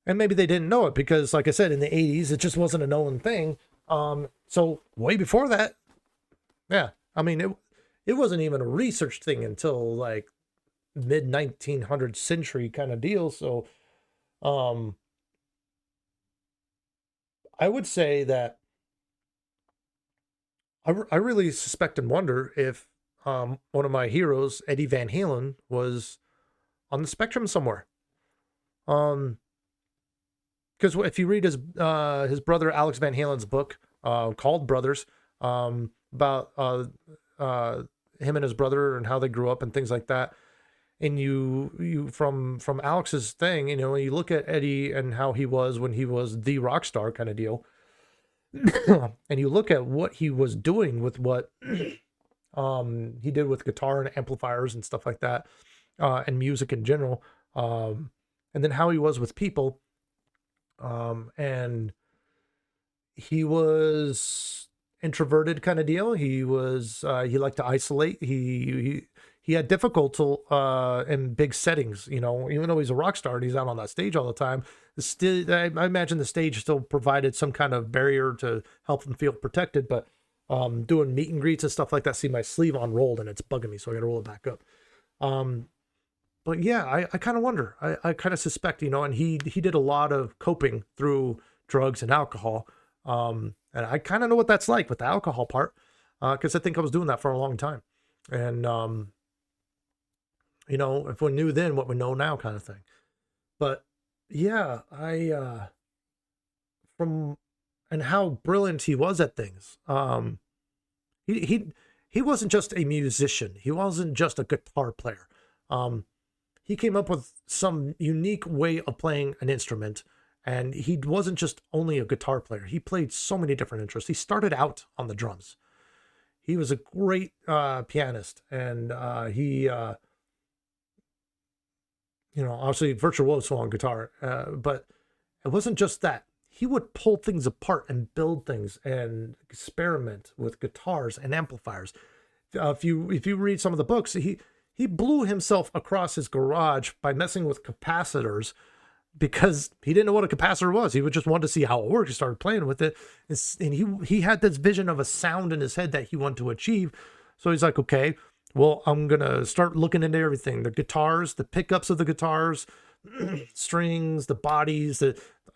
and maybe they didn't know it because, like I said, in the 80s, it just wasn't a known thing. So way before that, yeah, I mean, it wasn't even a research thing until like mid 1900th century kind of deal. So I would say that I really suspect and wonder if one of my heroes, Eddie Van Halen, was on the spectrum somewhere. Because if you read his brother Alex Van Halen's book called Brothers, about him and his brother and how they grew up and things like that, and you from Alex's thing, you look at Eddie and how he was when he was the rock star kind of deal, and you look at what he was doing with what he did with guitar and amplifiers and stuff like that, and music in general, and then how he was with people. And he was introverted kind of deal. He liked to isolate. He had difficulty in big settings, even though he's a rock star and he's out on that stage all the time. Still, I imagine the stage still provided some kind of barrier to help him feel protected, but doing meet and greets and stuff like that. See, my sleeve unrolled and it's bugging me, so I got to roll it back up. But yeah, I kind of wonder. I kind of suspect, and he did a lot of coping through drugs and alcohol. And I kind of know what that's like with the alcohol part, because I think I was doing that for a long time. And, if we knew then what we know now kind of thing. But yeah, and how brilliant he was at things. He wasn't just a musician. He wasn't just a guitar player. He came up with some unique way of playing an instrument, and he wasn't just only a guitar player. He played so many different instruments. He started out on the drums. He was a great pianist, and he, obviously virtuoso on guitar, but it wasn't just that. He would pull things apart and build things and experiment with guitars and amplifiers. If you read some of the books, he blew himself across his garage by messing with capacitors because he didn't know what a capacitor was. He would just want to see how it worked. He started playing with it. And he had this vision of a sound in his head that he wanted to achieve. So he's like, okay, well, I'm going to start looking into everything. The guitars, the pickups of the guitars, strings, the bodies,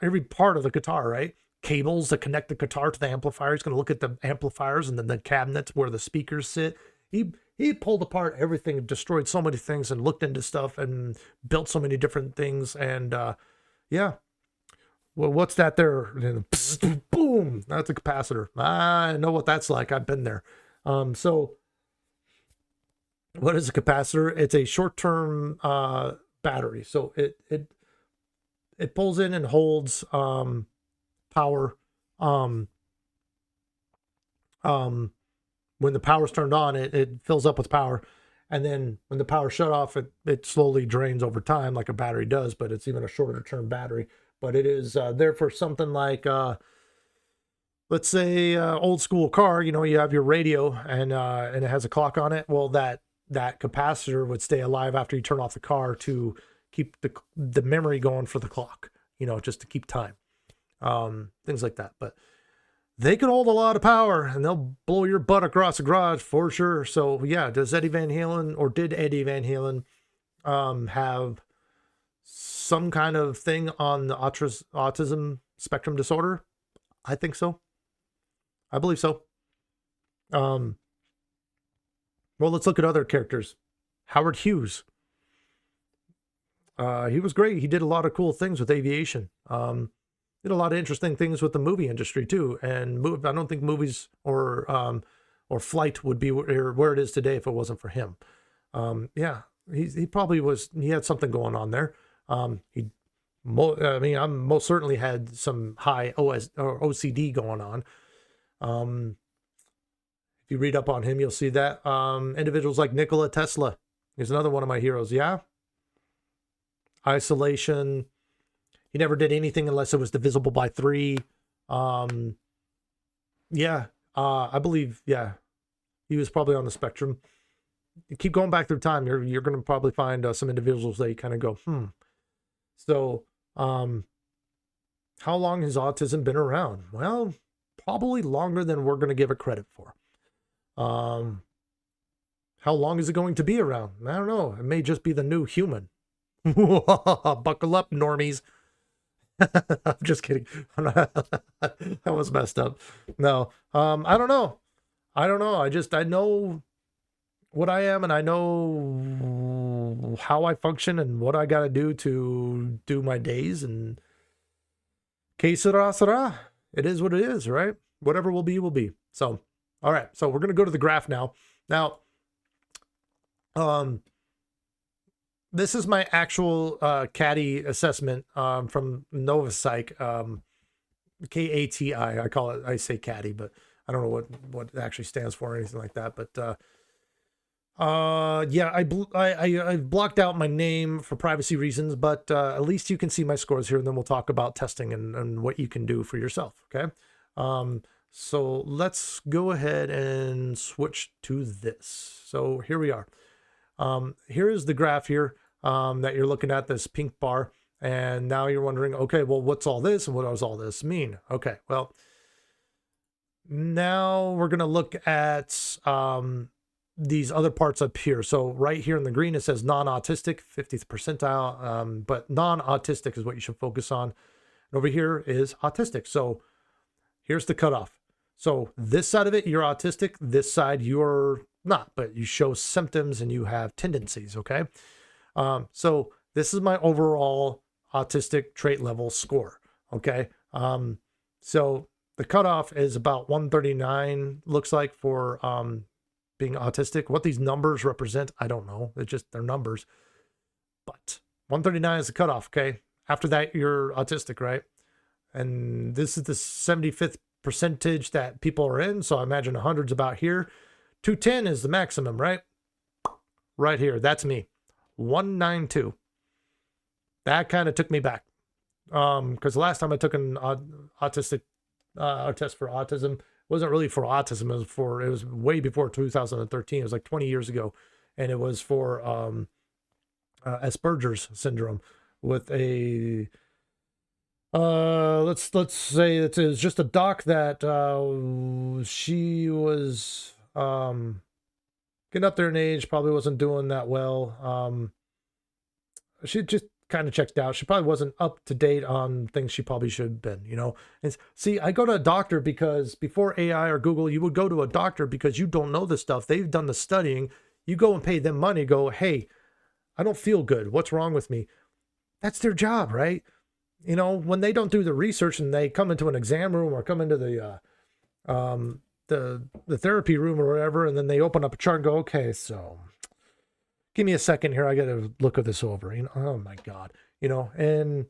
every part of the guitar, right? Cables that connect the guitar to the amplifier. He's going to look at the amplifiers and then the cabinets where the speakers sit. He pulled apart everything, destroyed so many things, and looked into stuff and built so many different things. And yeah, well, what's that there? boom, that's a capacitor. I know what that's like. I've been there. So what is a capacitor? It's a short-term battery. So it pulls in and holds power. When the power's turned on, it fills up with power. And then when the power shut off, it slowly drains over time like a battery does, but it's even a shorter term battery. But it is there for something like, let's say, old school car. You know, you have your radio and it has a clock on it. Well, that capacitor would stay alive after you turn off the car to keep the memory going for the clock, you know, just to keep time. Things like that. But they can hold a lot of power and they'll blow your butt across the garage for sure. So yeah, did Eddie Van Halen have some kind of thing on the autism spectrum disorder? I think so. I believe so. Well, let's look at other characters. Howard Hughes. He was great. He did a lot of cool things with aviation. Did a lot of interesting things with the movie industry too. And I don't think movies or flight would be where it is today if it wasn't for him. Yeah, he probably was. He had something going on there. I most certainly had some high OCD going on. If you read up on him, you'll see that. Individuals like Nikola Tesla. He's another one of my heroes. Yeah. Isolation. He never did anything unless it was divisible by 3. Yeah. I believe, yeah, he was probably on the spectrum. You keep going back through time, you're going to probably find some individuals that you kind of go, So, how long has autism been around? Well, probably longer than we're going to give it credit for. How long is it going to be around? I don't know. It may just be the new human. Buckle up, normies. I'm just kidding. That was messed up. No, I don't know. I know what I am, and I know how I function and what I got to do my days. And que sera, sera. It is what it is, right? Whatever will be, will be. So, all right. So we're going to go to the graph now. Now, this is my actual CATI assessment from Novopsych, KATI. I call it. I say CATI, but I don't know what it actually stands for or anything like that. But yeah, I've blocked out my name for privacy reasons, but at least you can see my scores here, and then we'll talk about testing and what you can do for yourself. Okay. So let's go ahead and switch to this. So here we are. Here is the graph here that you're looking at, this pink bar. And now you're wondering, okay, well, what's all this and what does all this mean? Okay, well, now we're going to look at these other parts up here. So right here in the green, it says non-autistic, 50th percentile, but non-autistic is what you should focus on. And over here is autistic. So here's the cutoff. So this side of it, you're autistic. This side, you're not, but you show symptoms and you have tendencies, okay? So this is my overall autistic trait level score, okay? So the cutoff is about 139, looks like, for being autistic. What these numbers represent, I don't know. They're numbers. But 139 is the cutoff, okay? After that, you're autistic, right? And this is the 75th percentage that people are in, so I imagine 100's about here. 210 is the maximum, right? Right here. That's me. 192. That kind of took me back. Because the last time I took an autistic test for autism, wasn't really for autism. It was way before 2013. It was like 20 years ago. And it was for Asperger's syndrome with a let's say it is just a doc that she was getting up there in age, probably wasn't doing that well. She just kind of checked out. She probably wasn't up to date on things she probably should have been, you know. And see, I go to a doctor because before AI or Google, you would go to a doctor because you don't know this stuff. They've done the studying. You go and pay them money, go, hey, I don't feel good. What's wrong with me? That's their job, right? you know, when they don't do the research and they come into an exam room or come into the therapy room or whatever, and then they open up a chart and go, okay, so give me a second here, I got to look at this over. You know, oh my God, you know, and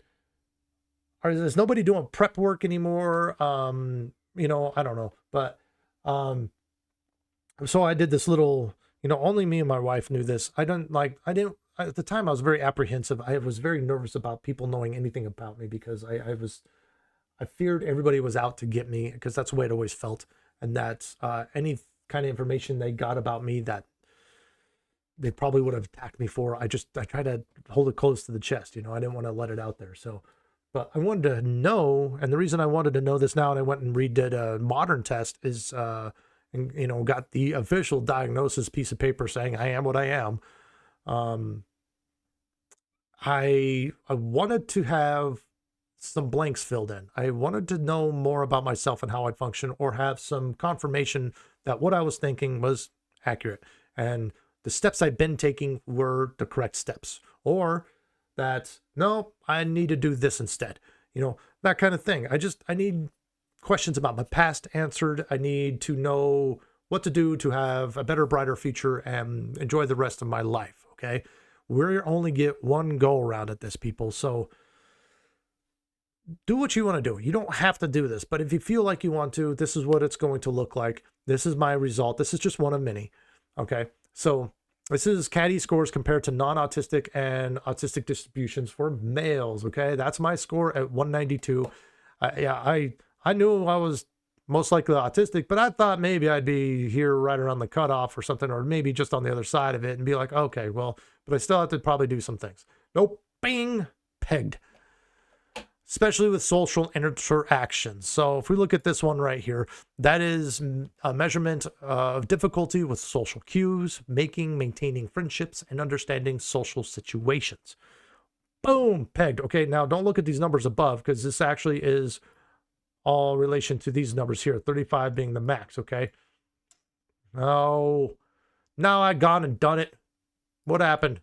there's nobody doing prep work anymore. You know, I don't know, but so I did this little, you know, only me and my wife knew this. I didn't, at the time I was very apprehensive. I was very nervous about people knowing anything about me because I feared everybody was out to get me, because that's the way it always felt. And that any kind of information they got about me that they probably would have attacked me for, I try to hold it close to the chest. You know, I didn't want to let it out there. So, but I wanted to know, and the reason I wanted to know this now, and I went and redid a modern test, is, and, you know, got the official diagnosis piece of paper saying I am what I am. I wanted to have some blanks filled in. I wanted to know more about myself and how I'd function, or have some confirmation that what I was thinking was accurate and the steps I'd been taking were the correct steps, or that, no, I need to do this instead. You know, that kind of thing. I need questions about my past answered. I need to know what to do to have a better, brighter future and enjoy the rest of my life. Okay. We only get one go around at this, people. So do what you want to do. You don't have to do this, but if you feel like you want to, this is what it's going to look like. This is my result. This is just one of many. Okay. So this is Caddy scores compared to non-autistic and autistic distributions for males. Okay. That's my score at 192. I knew I was most likely autistic, but I thought maybe I'd be here right around the cutoff or something, or maybe just on the other side of it and be like, okay, well, but I still have to probably do some things. Nope. Bing. Pegged. Especially with social interactions. So if we look at this one right here, that is a measurement of difficulty with social cues, maintaining friendships, and understanding social situations. Boom, pegged. Okay, now don't look at these numbers above, because this actually is all relation to these numbers here, 35 being the max, okay? Oh, now I've gone and done it. What happened?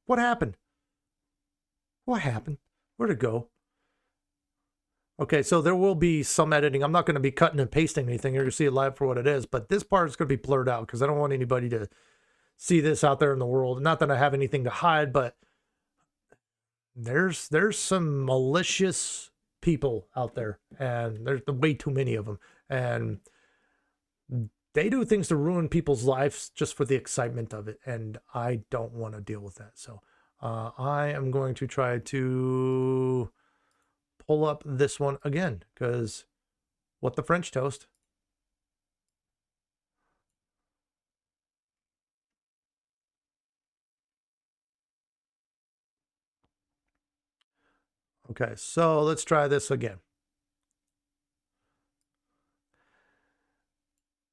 What happened? What happened? Where'd it go? Okay, so there will be some editing. I'm not going to be cutting and pasting anything. You're going to see it live for what it is, but this part is going to be blurred out because I don't want anybody to see this out there in the world. Not that I have anything to hide, but there's some malicious people out there, and there's way too many of them, and they do things to ruin people's lives just for the excitement of it, and I don't want to deal with that. So I am going to try to pull up this one again, because what the French toast. Okay, so let's try this again.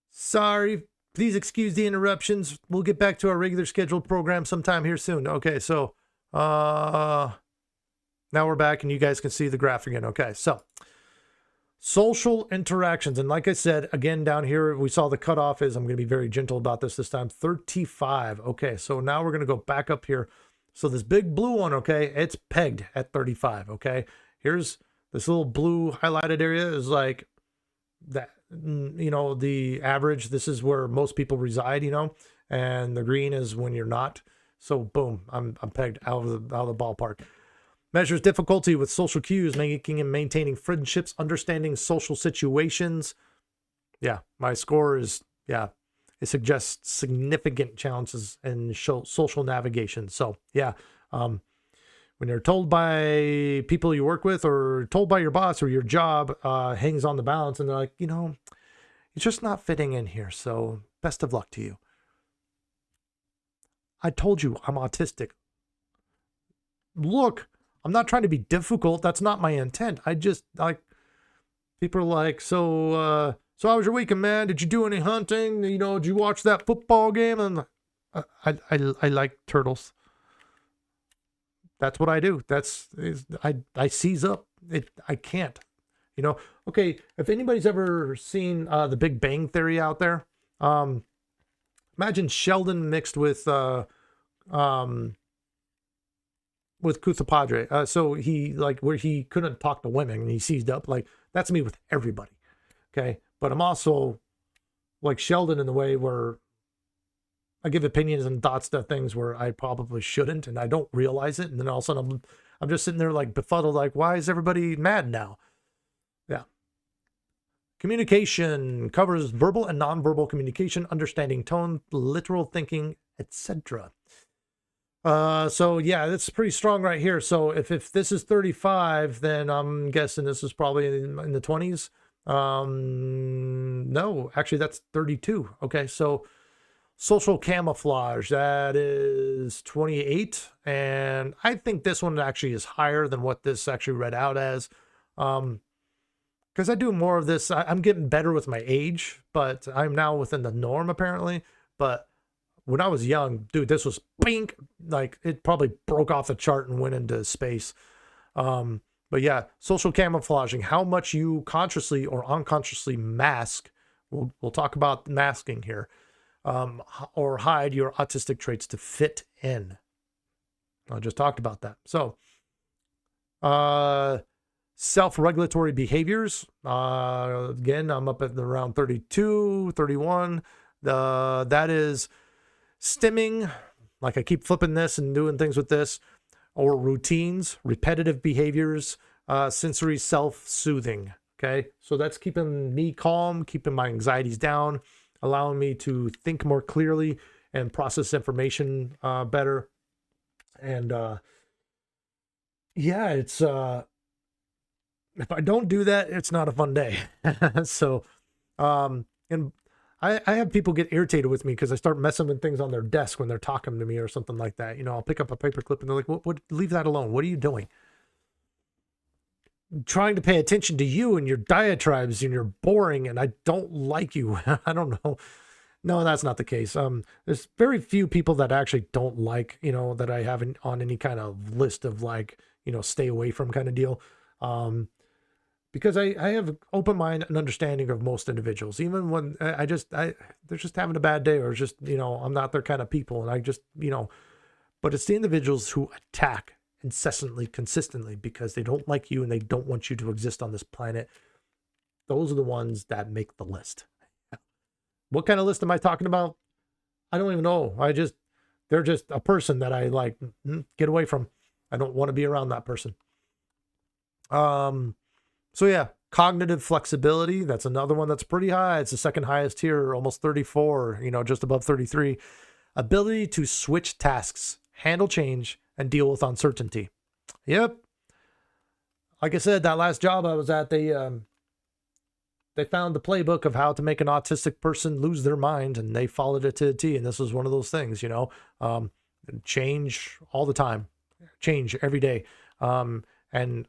Sorry, please excuse the interruptions. We'll get back to our regular scheduled program sometime here soon. Okay, so now we're back and you guys can see the graph again. Okay, so social interactions. And like I said, again, down here, we saw the cutoff is, I'm going to be very gentle about this time, 35. Okay, so now we're going to go back up here. So this big blue one, okay, it's pegged at 35. Okay, here's this little blue highlighted area is like that, you know, the average. This is where most people reside, you know, and the green is when you're not. So boom, I'm pegged out of the ballpark. Measures difficulty with social cues, making and maintaining friendships, understanding social situations. Yeah, my score is, yeah, it suggests significant challenges in social navigation. So yeah, when you're told by people you work with or told by your boss or your job hangs on the balance, and they're like, you know, you're just not fitting in here. So best of luck to you. I told you I'm autistic. Look, I'm not trying to be difficult. That's not my intent. I just like, people are like, so how was your weekend, man? Did you do any hunting? You know, did you watch that football game? And I like turtles. That's what I do. I seize up. I can't. You know, okay, if anybody's ever seen the Big Bang Theory out there, imagine Sheldon mixed with Kutha Padre. So he, like, where he couldn't talk to women and he seized up, like, that's me with everybody. Okay. But I'm also like Sheldon in the way where I give opinions and thoughts to things where I probably shouldn't, and I don't realize it. And then all of a sudden I'm just sitting there like befuddled, like, why is everybody mad now? Yeah. Communication covers verbal and nonverbal communication, understanding tone, literal thinking, etc. So yeah, that's pretty strong right here. So if this is 35, then I'm guessing this is probably in the 20s. No, actually that's 32. Okay. So social camouflage, that is 28. And I think this one actually is higher than what this actually read out as. Because I do more of this. I'm getting better with my age, but I'm now within the norm apparently. But when I was young, dude, this was pink. Like, it probably broke off the chart and went into space. But yeah, social camouflaging, how much you consciously or unconsciously mask. We'll talk about masking here. Or hide your autistic traits to fit in. I just talked about that. So, self-regulatory behaviors. Again, I'm up at around 32, 31. That is stimming, like I keep flipping this and doing things with this, or routines, repetitive behaviors, sensory self-soothing. Okay, so that's keeping me calm, keeping my anxieties down, allowing me to think more clearly and process information better. And yeah, it's if I don't do that, it's not a fun day. So, and I have people get irritated with me because I start messing with things on their desk when they're talking to me or something like that. You know, I'll pick up a paperclip and they're like, what, leave that alone. What are you doing? I'm trying to pay attention to you and your diatribes, and you're boring and I don't like you. I don't know. No, that's not the case. There's very few people that I actually don't like, you know, that I haven't on any kind of list of, like, you know, stay away from kind of deal. Because I have an open mind and understanding of most individuals, even when they're just having a bad day, or just, you know, I'm not their kind of people. And I just, you know, but it's the individuals who attack incessantly, consistently, because they don't like you and they don't want you to exist on this planet. Those are the ones that make the list. What kind of list am I talking about? I don't even know. They're just a person that I like, get away from. I don't want to be around that person. So yeah, cognitive flexibility, that's another one that's pretty high. It's the second highest here, almost 34, you know, just above 33. Ability to switch tasks, handle change, and deal with uncertainty. Yep. Like I said, that last job I was at, they found the playbook of how to make an autistic person lose their mind, and they followed it to the T. And this was one of those things, you know, change all the time, change every day. And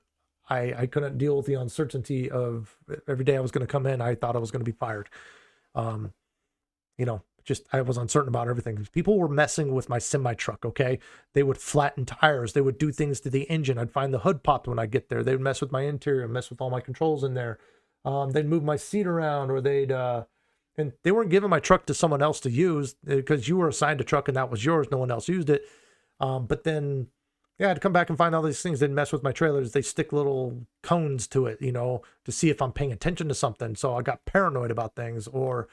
I couldn't deal with the uncertainty of every day I was going to come in. I thought I was going to be fired. You know, just, I was uncertain about everything. People were messing with my semi truck. Okay. They would flatten tires. They would do things to the engine. I'd find the hood popped when I get there. They would mess with my interior, mess with all my controls in there. They'd move my seat around, or and they weren't giving my truck to someone else to use, because you were assigned a truck and that was yours. No one else used it. But then, yeah, I'd come back and find all these things. They'd mess with my trailers. They stick little cones to it, you know, to see if I'm paying attention to something. So I got paranoid about things. Or,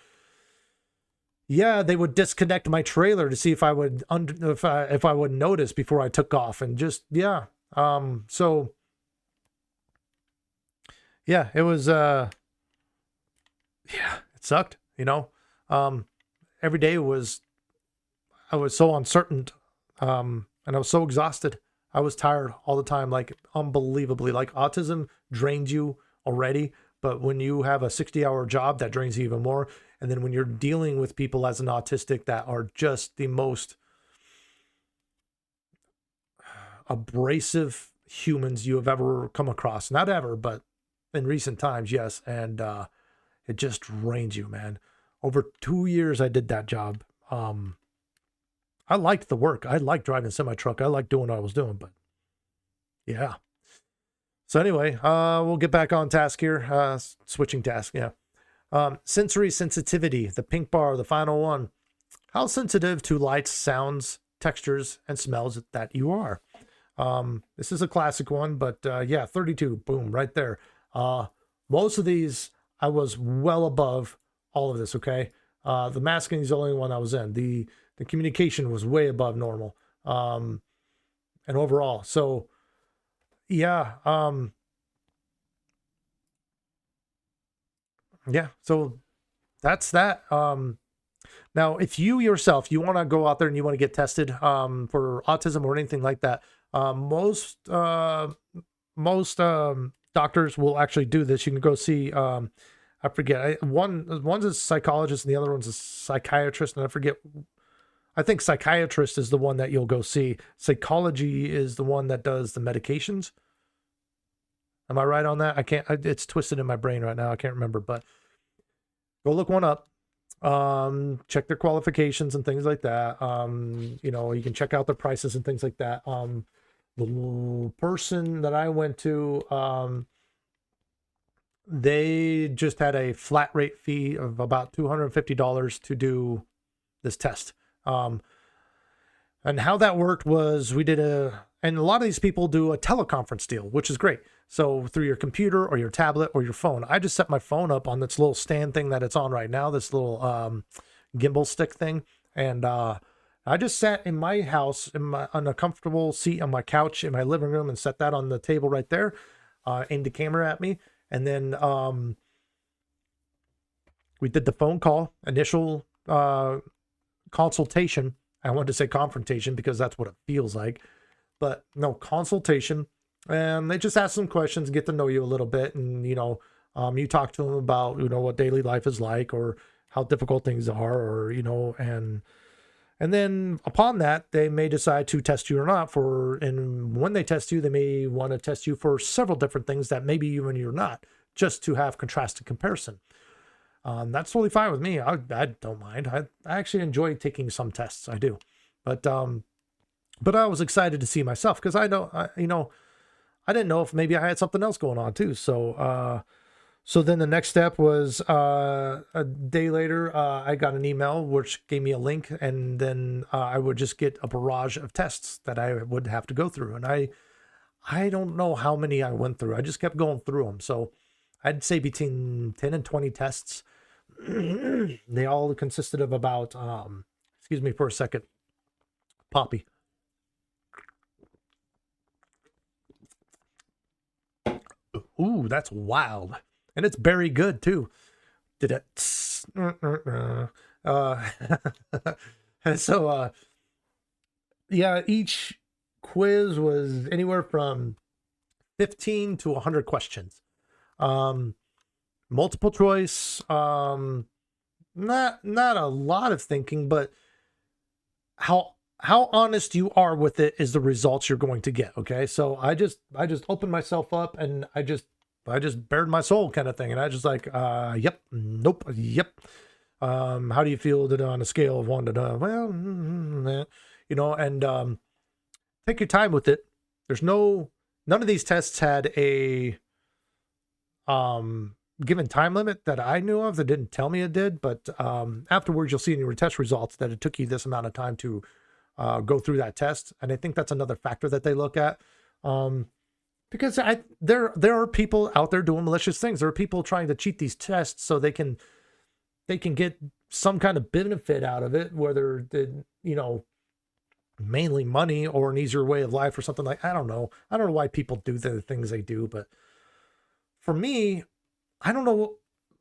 yeah, they would disconnect my trailer to see if I would if I would notice before I took off. And just, yeah. So yeah, it was yeah, it sucked, you know. Every day I was so uncertain, and I was so exhausted. I was tired all the time, like unbelievably. Like, autism drains you already, but when you have a 60-hour job, that drains you even more. And then when you're dealing with people as an autistic that are just the most abrasive humans you have ever come across. Not ever, but in recent times, yes. And it just drains you, man. Over 2 years I did that job. I liked the work. I liked driving a semi-truck. I liked doing what I was doing, but yeah. So anyway, we'll get back on task here. Switching task, yeah. Sensory sensitivity, the pink bar, the final one. How sensitive to lights, sounds, textures, and smells that you are. This is a classic one, but yeah, 32, boom, right there. Most of these, I was well above all of this, okay? The masking is the only one I was in. The communication was way above normal. And overall, so yeah, yeah, so that's that. Now, if you yourself, you want to go out there and you want to get tested for autism or anything like that, most doctors will actually do this. You can go see, I forget, one's a psychologist and the other one's a psychiatrist, and I forget. I think psychiatrist is the one that you'll go see. Psychology is the one that does the medications. Am I right on that? I can't. It's twisted in my brain right now. I can't remember, but go look one up. Check their qualifications and things like that. You know, you can check out the prices and things like that. The person that I went to, they just had a flat rate fee of about $250 to do this test. And how that worked was and a lot of these people do a teleconference deal, which is great. So through your computer or your tablet or your phone, I just set my phone up on this little stand thing that it's on right now, this little gimbal stick thing. And I just sat in my house on a comfortable seat on my couch in my living room and set that on the table right there, aimed the camera at me. And then we did the phone call, initial consultation. I wanted to say confrontation because that's what it feels like, but no, consultation. And they just ask some questions, get to know you a little bit. And, you know, you talk to them about, you know, what daily life is like or how difficult things are, or, you know, and then upon that, they may decide to test you or not and when they test you, they may want to test you for several different things that maybe even you're not, just to have contrasted comparison. That's totally fine with me. I don't mind. I actually enjoy taking some tests. I do, but I was excited to see myself because I didn't know if maybe I had something else going on too. So then the next step was a day later, I got an email which gave me a link, and then I would just get a barrage of tests that I would have to go through. And I don't know how many I went through. I just kept going through them. So I'd say between 10 and 20 tests. They all consisted of about, excuse me for a second, Poppy. Ooh, that's wild. And it's very good too. Did it? So, yeah, each quiz was anywhere from 15 to 100 questions. Multiple choice, not a lot of thinking, but how honest you are with it is the results you're going to get. Okay. So I just opened myself up and I just bared my soul kind of thing. And I just like, yep, nope, yep. How do you feel that on a scale of 1 to 9? Well, you know, and take your time with it. There's none of these tests had a given time limit that I knew of. That didn't tell me it did, but afterwards you'll see in your test results that it took you this amount of time to go through that test. And I think that's another factor that they look at, because there are people out there doing malicious things. There are people trying to cheat these tests so they can get some kind of benefit out of it, whether you know, mainly money or an easier way of life or something like. I don't know why people do the things they do, but for me, I don't know,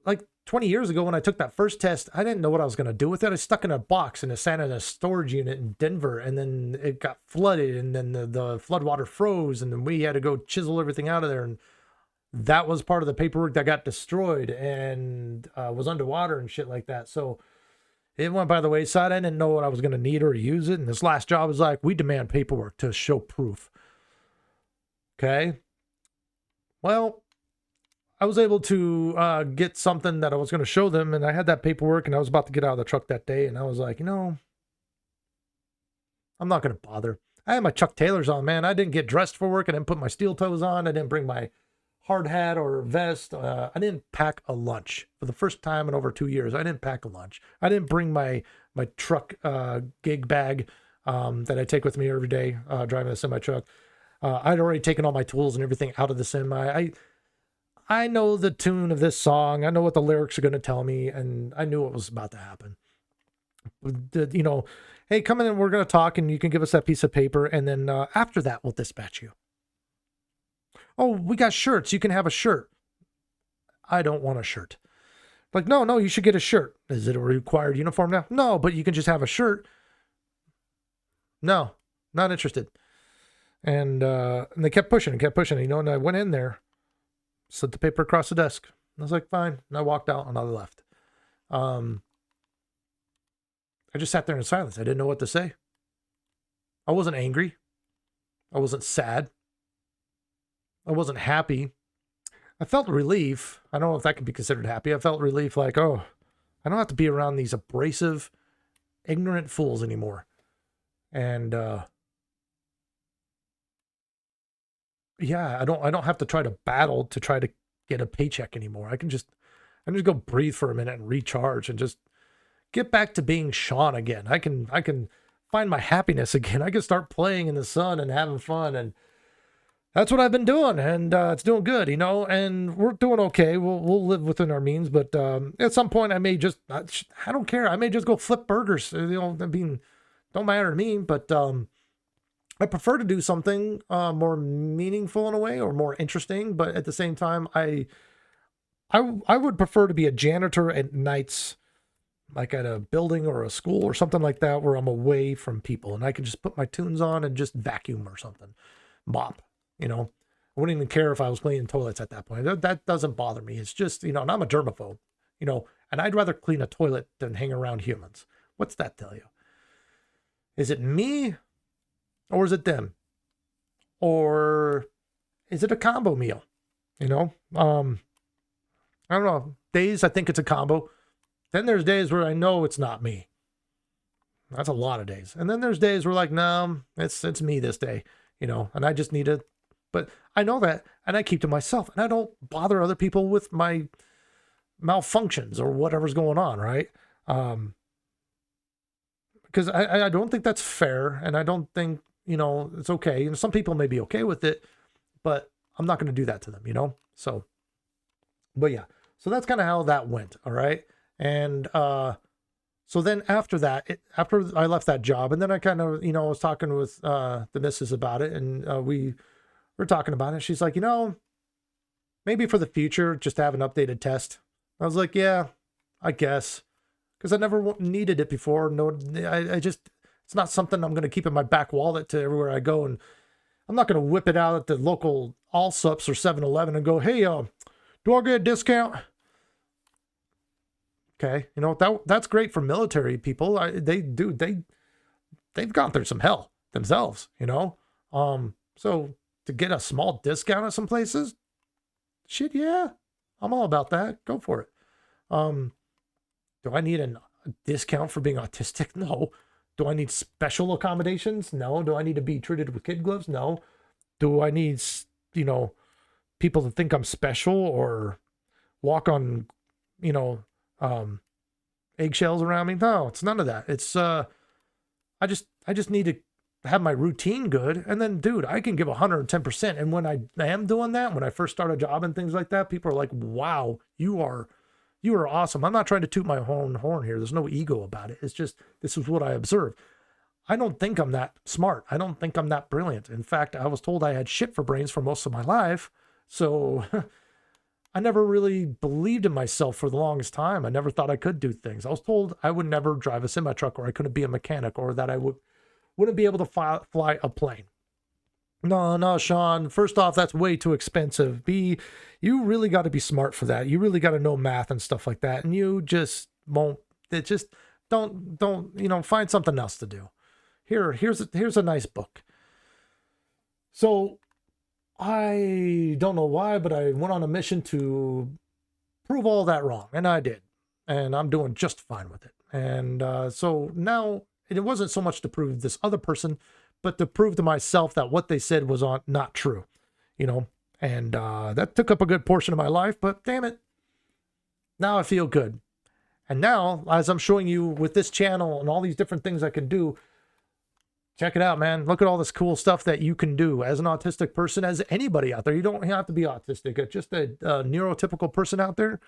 like 20 years ago when I took that first test, I didn't know what I was going to do with it. I stuck in a box and it sat in a storage unit in Denver, and then it got flooded, and then the flood water froze, and then we had to go chisel everything out of there. And that was part of the paperwork that got destroyed and was underwater and shit like that. So it went by the wayside. I didn't know what I was going to need or use it. And this last job was like, we demand paperwork to show proof. Okay. Well, I was able to get something that I was going to show them, and I had that paperwork, and I was about to get out of the truck that day, and I was like, you know, I'm not going to bother. I had my Chuck Taylors on, man. I didn't get dressed for work. I didn't put my steel toes on. I didn't bring my hard hat or vest. I didn't pack a lunch for the first time in over 2 years. I didn't pack a lunch. I didn't bring my truck gig bag that I take with me every day driving a semi truck. I'd already taken all my tools and everything out of the semi. I know the tune of this song. I know what the lyrics are going to tell me, and I knew what was about to happen. You know, hey, come in and we're going to talk, and you can give us that piece of paper, and then after that, we'll dispatch you. Oh, we got shirts. You can have a shirt. I don't want a shirt. Like, no, you should get a shirt. Is it a required uniform now? No, but you can just have a shirt. No, not interested. And they kept pushing and kept pushing. You know, and I went in there, slid the paper across the desk. I was like, fine. And I walked out and I left. I just sat there in silence. I didn't know what to say. I wasn't angry. I wasn't sad. I wasn't happy. I felt relief. I don't know if that could be considered happy. I felt relief like, oh, I don't have to be around these abrasive, ignorant fools anymore. And yeah, I don't have to try to battle to try to get a paycheck anymore. I can just go breathe for a minute and recharge and just get back to being Sean again. I can find my happiness again. I can start playing in the sun and having fun, and that's what I've been doing, and it's doing good, you know, and we're doing okay. We'll live within our means, but at some point I may just, I don't care. I may just go flip burgers, you know, I mean, don't matter to me, but I prefer to do something more meaningful in a way, or more interesting, but at the same time, I would prefer to be a janitor at nights, like at a building or a school or something like that, where I'm away from people and I can just put my tunes on and just vacuum or something, mop. You know, I wouldn't even care if I was cleaning toilets at that point. That doesn't bother me. It's just, you know, and I'm a germaphobe, you know, and I'd rather clean a toilet than hang around humans. What's that tell you? Is it me or is it them? Or is it a combo meal? You know, I don't know. Days, I think it's a combo. Then there's days where I know it's not me. That's a lot of days. And then there's days where like, no, it's me this day, you know, and I just need to. But I know that, and I keep to myself, and I don't bother other people with my malfunctions or whatever's going on, right? Because I don't think that's fair, and I don't think, you know, it's okay. And some people may be okay with it, but I'm not going to do that to them, you know? So, but yeah, so that's kind of how that went, all right? And so then after that, after I left that job, and then I kind of, you know, was talking with the missus about it, and we were talking about it. She's like, you know, maybe for the future, just have an updated test. I was like, yeah, I guess. Because I never needed it before. No, I just, it's not something I'm going to keep in my back wallet to everywhere I go. And I'm not going to whip it out at the local Allsups or 7-Eleven and go, hey, do I get a discount? Okay. You know, that's great for military people. They've gone through some hell themselves, you know? So to get a small discount at some places, shit, yeah, I'm all about that. Go for it. Do I need a discount for being autistic? No. Do I need special accommodations? No. Do I need to be treated with kid gloves? No. Do I need, you know, people to think I'm special or walk on, you know, eggshells around me? No, it's none of that. It's, I just need to have my routine good. And then, dude, I can give 110%. And when I am doing that, when I first start a job and things like that, people are like, wow, you are awesome. I'm not trying to toot my own horn here. There's no ego about it. It's just, this is what I observe. I don't think I'm that smart. I don't think I'm that brilliant. In fact, I was told I had shit for brains for most of my life. So I never really believed in myself for the longest time. I never thought I could do things. I was told I would never drive a semi-truck, or I couldn't be a mechanic, or that I wouldn't be able to fly a plane. No, Sean, first off, that's way too expensive. B, you really got to be smart for that. You really got to know math and stuff like that. And you just won't, it just don't, you know, find something else to do. Here's a nice book. So I don't know why, but I went on a mission to prove all that wrong. And I did. And I'm doing just fine with it. And so now it wasn't so much to prove this other person, but to prove to myself that what they said was not true, you know. And that took up a good portion of my life, but damn it, now I feel good. And now, as I'm showing you with this channel and all these different things I can do, check it out, man. Look at all this cool stuff that you can do as an autistic person, as anybody out there. You don't have to be autistic. It's just a neurotypical person out there.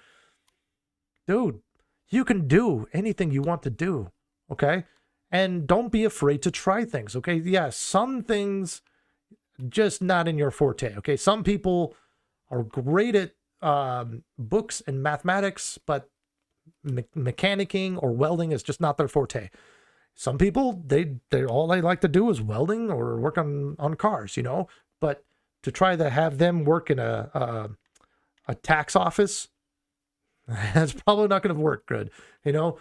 Dude, you can do anything you want to do, okay? And don't be afraid to try things, okay? Yeah, some things just not in your forte, okay? Some people are great at books and mathematics, but mechanicking or welding is just not their forte. Some people, they all they like to do is welding or work on cars, you know. But to try to have them work in a tax office, that's probably not going to work good, you know.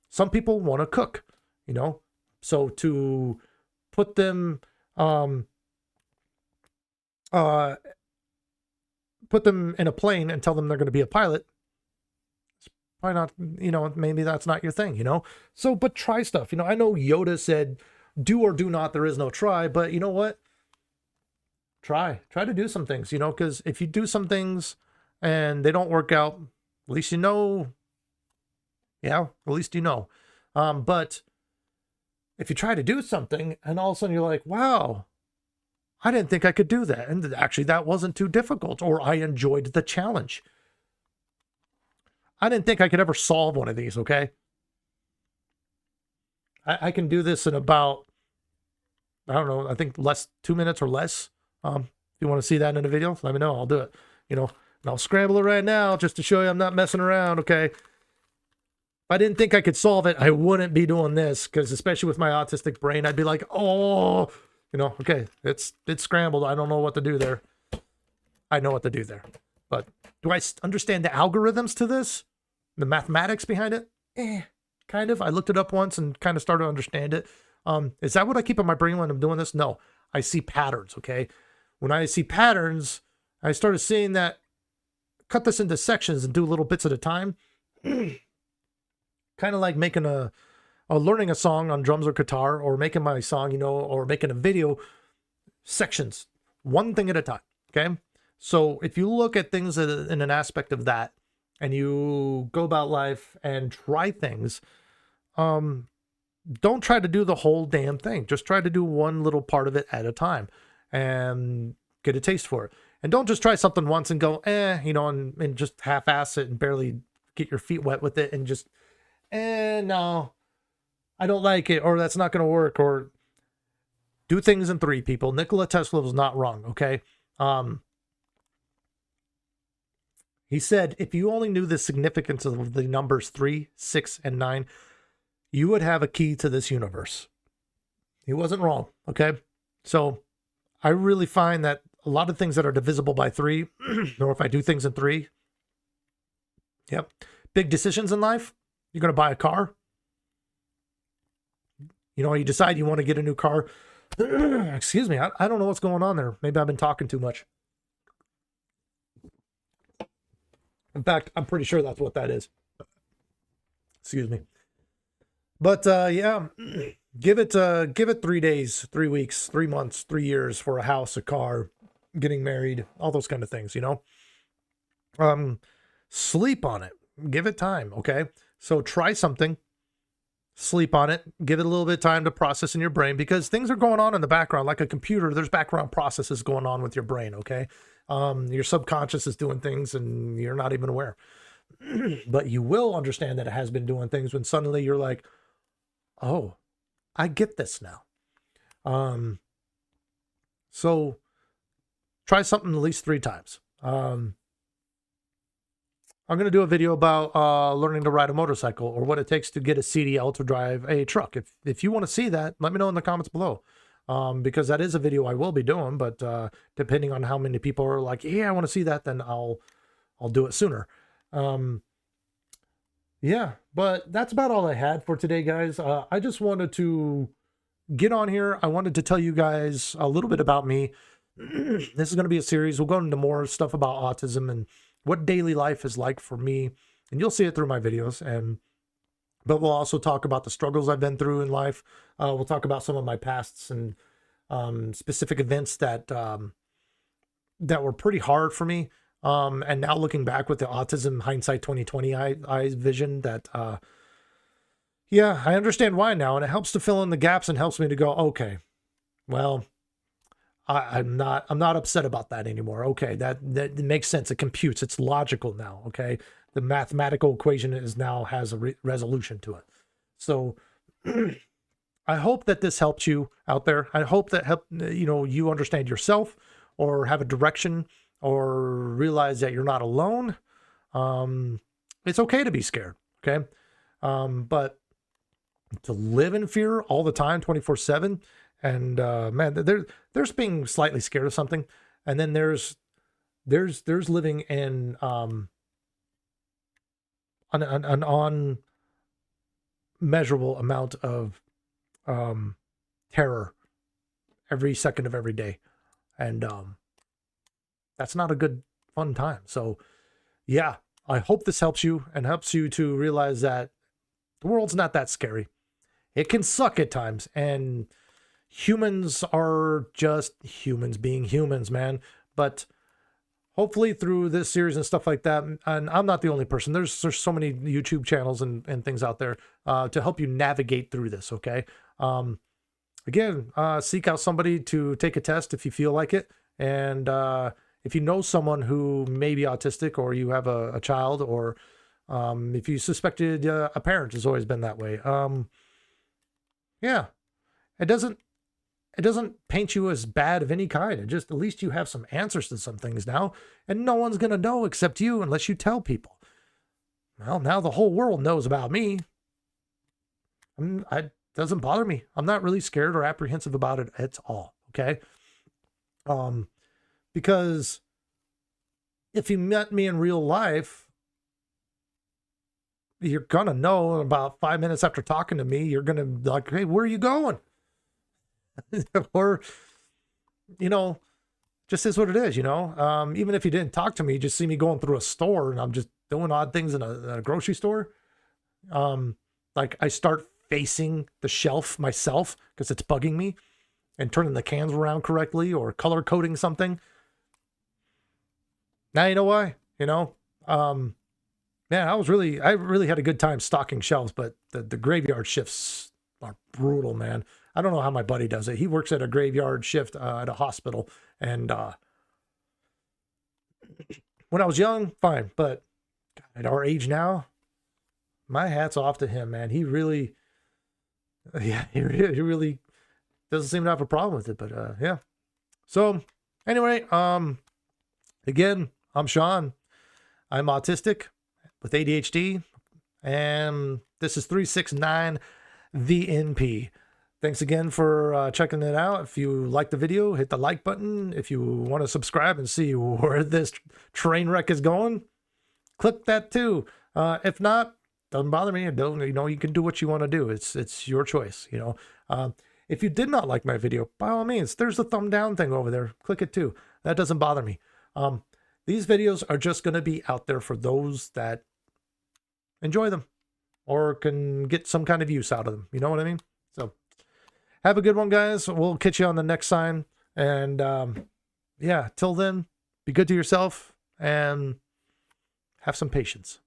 Some people want to cook, you know. So to put them put them in a plane and tell them they're going to be a pilot, why not, you know, maybe that's not your thing, you know? So, but try stuff. You know, I know Yoda said, do or do not, there is no try, but you know what? Try to do some things, you know, because if you do some things and they don't work out, at least you know, yeah, at least you know. But if you try to do something and all of a sudden you're like, wow, I didn't think I could do that. And actually that wasn't too difficult, or I enjoyed the challenge. I didn't think I could ever solve one of these, okay? I can do this in about, I don't know, I think 2 minutes or less. If you want to see that in a video, let me know. I'll do it. You know, and I'll scramble it right now just to show you I'm not messing around, okay? If I didn't think I could solve it, I wouldn't be doing this, because especially with my autistic brain, I'd be like, oh, you know, okay, it's scrambled. I don't know what to do there. I know what to do there. But do I understand the algorithms to this? The mathematics behind it? Kind of. I looked it up once and kind of started to understand it. Is that what I keep in my brain when I'm doing this? No, I see patterns, okay? When I see patterns, I started seeing that, cut this into sections and do little bits at a time. Kind of like making learning a song on drums or guitar, or making my song, you know, or making a video, sections, one thing at a time, okay? So if you look at things in an aspect of that, and you go about life and try things, don't try to do the whole damn thing. Just try to do one little part of it at a time and get a taste for it. And don't just try something once and go, you know, and just half-ass it and barely get your feet wet with it and just, no, I don't like it, or that's not going to work, or do things in 3, people. Nikola Tesla was not wrong, okay? He said, if you only knew the significance of the numbers 3, 6, and 9, you would have a key to this universe. He wasn't wrong, okay? So I really find that a lot of things that are divisible by 3, or if I do things in 3, yep. Big decisions in life. You're going to buy a car. You know, you decide you want to get a new car. Excuse me, I don't know what's going on there. Maybe I've been talking too much. In fact, I'm pretty sure that's what that is. Excuse me. But yeah, give it 3 days, 3 weeks, 3 months, 3 years for a house, a car, getting married, all those kind of things, you know. Sleep on it. Give it time, okay? So try something, sleep on it, give it a little bit of time to process in your brain, because things are going on in the background. Like a computer, there's background processes going on with your brain, okay? Your subconscious is doing things and you're not even aware. But you will understand that it has been doing things when suddenly you're like, oh, I get this now. So try something at least 3 times. I'm going to do a video about learning to ride a motorcycle, or what it takes to get a CDL to drive a truck. If you want to see that, let me know in the comments below. Because that is a video I will be doing, but depending on how many people are like, yeah, I want to see that, then I'll do it sooner. Yeah, but that's about all I had for today, guys. I just wanted to get on here. I wanted to tell you guys a little bit about me. This is going to be a series. We'll go into more stuff about autism and what daily life is like for me, and you'll see it through my videos. And but we'll also talk about the struggles I've been through in life. We'll talk about some of my pasts and specific events that that were pretty hard for me. And now looking back with the autism hindsight 2020 I vision that, yeah, I understand why now, and it helps to fill in the gaps and helps me to go, okay, well, I'm not upset about that anymore. Okay, that makes sense. It computes. It's logical now. Okay, the mathematical equation has a resolution to it. So I hope that this helps you out there. I hope that you understand yourself, or have a direction, or realize that you're not alone. It's okay to be scared. Okay, but to live in fear all the time, 24/7. And man, there's being slightly scared of something, and then there's living in an unmeasurable amount of terror every second of every day, and that's not a good fun time. So yeah, I hope this helps you and helps you to realize that the world's not that scary. It can suck at times, and humans are just humans being humans, man. But hopefully through this series and stuff like that, and I'm not the only person. There's so many YouTube channels and things out there to help you navigate through this, okay? Again, seek out somebody to take a test if you feel like it. And if you know someone who may be autistic, or you have a child, or if you suspected a parent, has always been that way. Yeah, it doesn't paint you as bad of any kind. It just, at least you have some answers to some things now, and no one's going to know except you unless you tell people. Well, now the whole world knows about me. It doesn't bother me. I'm not really scared or apprehensive about it at all. Okay. Because if you met me in real life, you're going to know about 5 minutes after talking to me, you're going to be like, hey, where are you going? Or, just is what it is, even if you didn't talk to me, you just see me going through a store and I'm just doing odd things in a grocery store. Like I start facing the shelf myself because it's bugging me, and turning the cans around correctly, or color coding something. Now you know why, man, I really had a good time stocking shelves, but the graveyard shifts are brutal, man. I don't know how my buddy does it. He works at a graveyard shift at a hospital. And when I was young, fine. But at our age now, my hat's off to him, man. He really doesn't seem to have a problem with it. But yeah. So anyway, again, I'm Sean. I'm autistic with ADHD. And this is 369 the NP. Thanks again for checking it out. If you like the video, hit the like button. If you want to subscribe and see where this train wreck is going, click that too. If not, doesn't bother me. You can do what you want to do. It's your choice. If you did not like my video, by all means, there's the thumb down thing over there. Click it too. That doesn't bother me. These videos are just going to be out there for those that enjoy them or can get some kind of use out of them. You know what I mean? So have a good one, guys. We'll catch you on the next sign. And yeah, till then, be good to yourself and have some patience.